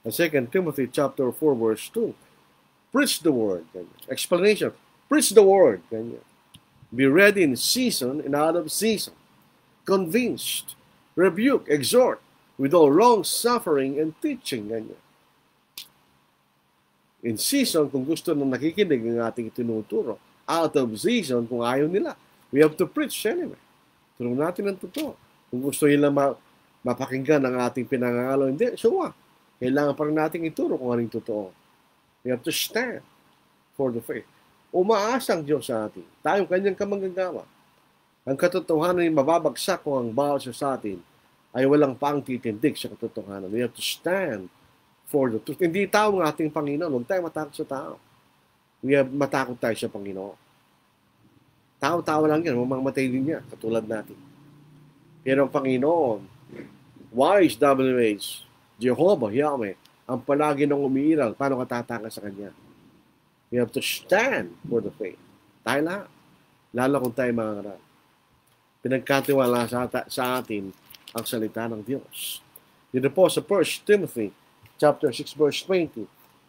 2 Timothy chapter 4 verse 2. Preach the word. Ganyan. Explanation. Preach the word. Ganyan. Be ready in season and out of season. Convinced. Rebuke. Exhort. With all wrong suffering and teaching. Ganyan. In season, kung gusto ng nakikinig ang ating tinuturo. Out of season, kung ayaw nila. We have to preach anyway. Tulong natin ang totoo. Kung gusto nila mapakinggan ang ating pinangangalo. Hindi, so what? Kailangan pa rin natin ituro kung anong totoo. We have to stand for the faith. Umaasa ang Diyos sa atin. Tayong kanyang kamanggagawa. Ang katotohanan ay mababagsak kung ang bawat sa atin ay walang pang titindig sa katotohanan. We have to stand for the truth. Hindi tao ang ating Panginoon. Huwag tayo matakot sa tao. Matakot tayo sa Panginoon. Tao-tao lang yan. Mamamatay din niya, katulad natin. Pero ang Panginoon, wise WH, Jehovah, Yahweh, ang palagi nang umiiral, paano ka tatakas sa Kanya? We have to stand for the faith. Tayo lahat. Lalo kung tayo mangangaral. Pinagkatiwala sa atin ang salita ng Diyos. Dito po sa 1 Timothy chapter 6 verse 20.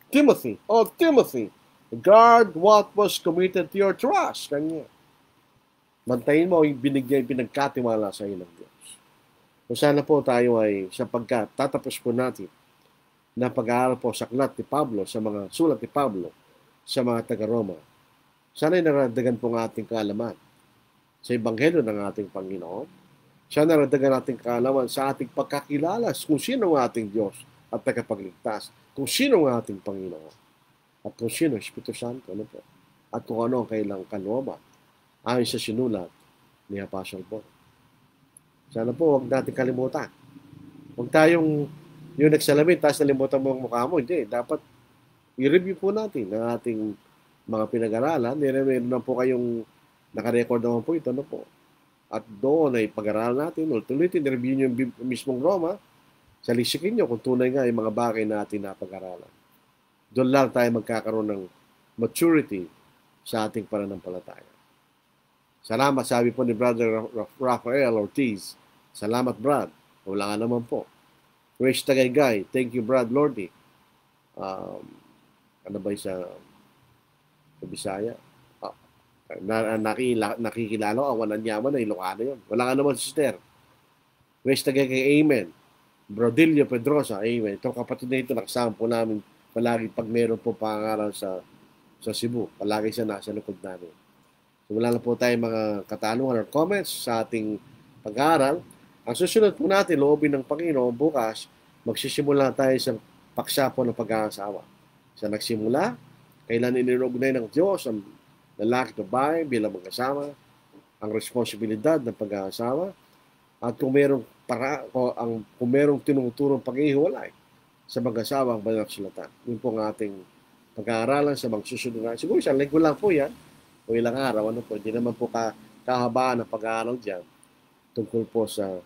Timothy, guard what was committed to your trust. Kanya. Bantayin mo yung pinagkatiwala sa iyo ng Diyos. Kung sana po tayo ay sapagkat tatapos po natin na pag-aaral po sa aklat ni Pablo, sa mga sulat ni Pablo, sa mga taga-Roma. Sana'y naradagan po ang ating kaalaman sa Ebanghelyo ng ating Panginoon. Sana naradagan ating kaalaman sa ating pagkakilala kung sino ang ating Diyos at tagapagligtas, kung sino ang ating Panginoon, at kung sino ang Espiritu Santo, ano po, at kung ano ang kailang kalooban ayon sa sinulat ni Apostle Paul. Sana po huwag natin kalimutan. Huwag tayong yung nagsalamin, tapos nalimutan mo ang mukha mo. Hindi, dapat i-review po natin ang ating mga pinag-aralan. Meron na po kayong nakarecord naman po ito. Ano po? At doon ay pag-aralan natin. Ulit-ulit, i-review nyo yung mismong Roma. Salisikin nyo kung tunay nga yung mga bagay natin na pag-aralan. Doon lang tayo magkakaroon ng maturity sa ating pananampalataya. Salamat, sabi po ni Brother Rafael Ortiz. Salamat, Brad. Wala nga naman po. Grace Tagaygay. Thank you, Brad Lordy. Ano ba sa Bisaya? Nakikilala ko, awanan yaman na Ilocano yun. Wala nga naman, sister. Grace Tagaygay, amen. Brodilio Pedrosa, amen. Itong kapatid na ito, nakasama po namin palagi pag meron po pangaral sa Cebu. Palagi siya nasa likod namin. So, wala na po tayong mga katanungan or comments sa ating pag-aaral. Ang susunod po natin, loobin ng Panginoon, bukas, magsisimula tayo sa paksa po ng pag-aasawa. Sa nagsimula, kailan inirognay ng Diyos ang lalaki at babae bilang mag-asawa, ang responsibilidad ng pag-aasawa, at kung merong tinuturong pag-ihiwalay sa mag-asawa ang banal na kasulatan. Yun po ang ating pag-aaralan sa mga susunod na. Siguro isang linggo lang po yan, o ilang araw, ano po, hindi naman po kahabaan ng pag-aaral dyan tungkol po sa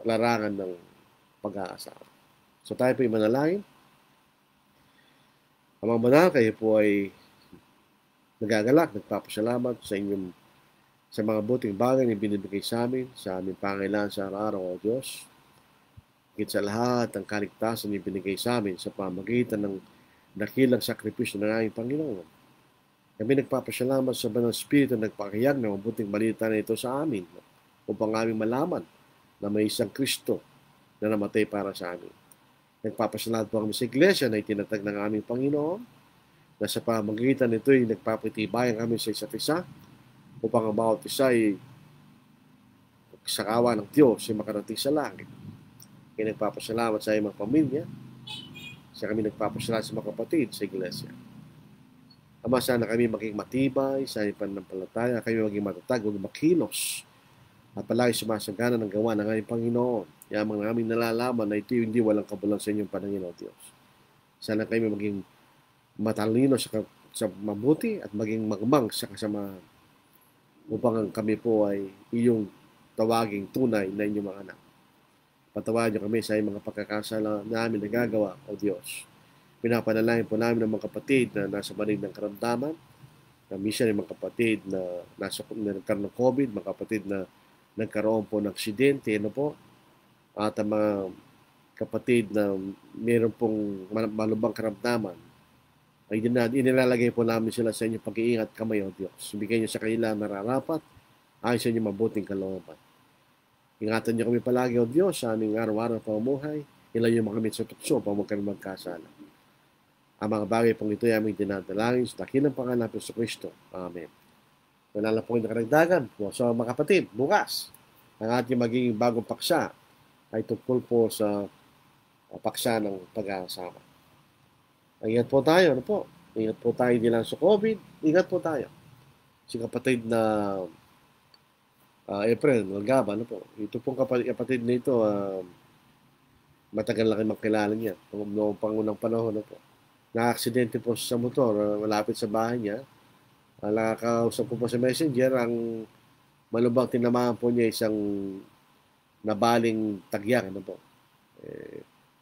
larangan ng pag-aasawa. So tayo po ay manalangin. Amang banal, kayo po ay nagagalak, nagpapasalamat sa mga buting bagay na binibigay sa amin, sa aming pangailangan sa araw-araw, O Diyos. Higit sa lahat, ang kaligtasan na binigay sa amin sa pamagitan ng dakilang sakripisyo ng aming Panginoon. Kami nagpapasalamat sa Banal Espiritu na nagpakayag ng mabuting balita na ito sa amin upang aming malaman na may isang Kristo na namatay para sa amin. Nagpapasalamat po kami sa Iglesia na itinatag ng aming Panginoon na sa pamagitan nito ay nagpapatibayan kami sa isa't isa upang ang bawat isa ay sa kawa ng Diyos ay makarating sa langit. Kaya nagpapasalamat sa iyong mga pamilya, sa kami nagpapasalamat sa mga kapatid sa Iglesia. Ama, sana kami maging matibay sa iyong pananampalataya, kami maging matatag, maging makilos, at palagi sumasagana ng gawa ng aming Panginoon. Yamang namin nalalaman na ito hindi walang kabulan sa inyong Panginoon Diyos. Sana kami maging matalino sa mabuti at maging magmang sa kasamahan upang kami po ay iyong tawaging tunay na inyong mga anak. Patawarin niyo kami sa iyong mga pagkakasala namin nagagawa, O Diyos. Pinapanalangin po namin ng mga kapatid na nasa manig ng karamdaman, na minsan yung mga kapatid na nagkaroon ng COVID, mga kapatid na nagkaroon po ng aksidente, ano po, at ang mga kapatid na mayroon pong malubang karamdaman, ay inilalagay po namin sila sa inyong pag-iingat kamay, O Diyos. Bigyan niyo sa kanila nararapat, ayon sa inyong mabuting kalooban. Ingatan niyo kami palagi, O Diyos, sa aming araw-araw pamumuhay. Ilayo mo kami sa tukso upang huwag kami magkasala. Ang mga bagay pong ito ay aming dinadalangin sa dakilang pangalan ng Kristo. Amen. Wala na po yung nakaragdagan. So mga kapatid, bukas, ang ating magiging bagong paksa ay tungkol po sa paksa ng pag-aasama. Ingat po tayo, ano po? Ingat po tayo din lang sa COVID. Ingat po tayo. Si kapatid na April, Malgaba, ano po? Ito pong kapatid na ito, matagal na kayo makilala niya. Noong pangunang panahon, ano po? Na-aksidente po sa motor, malapit sa bahay niya. Nakakausap ko po sa messenger, ang malubang tinamaan po niya isang nabaling tagyak, ano po?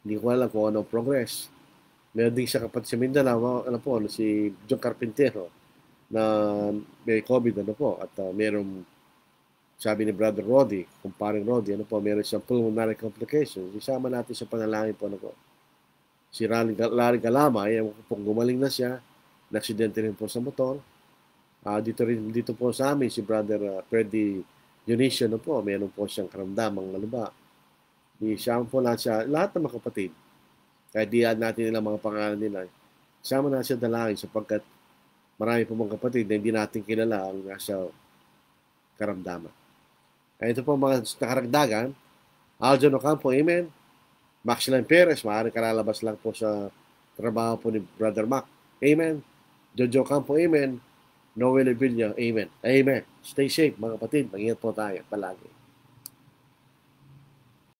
Hindi ko alam kung anong progress. Meron din siya kapatid sa Mindanao, ano po, si John Carpintero, na may COVID, ano po, at merong, sabi ni Brother Roddy, kumparing Roddy, ano po, meron siyang pulmonary complications. Isama natin sa panalangin po, ano po. Si Larry Galama, ay kung gumaling na siya, na-aksidente rin po sa motor. Dito po sa amin, si Brother Freddy Dionisio, ano po, meron po siyang karamdamang malaba. Isama po natin lahat ng mga kapatid. Kahit di natin nilang mga pangalan nila, isama natin siya dalangin sapagkat marami po mga kapatid na hindi natin kilala ang nasa karamdaman. Ito po mga nakaragdagan, Aljon Ocampo, amen. Maxline Perez, maaaring karalabas lang po sa trabaho po ni Brother Mac, amen. Jojo Ocampo, amen. Noel Villa, amen. Amen. Stay safe mga kapatid, mag-ingat po tayo palagi.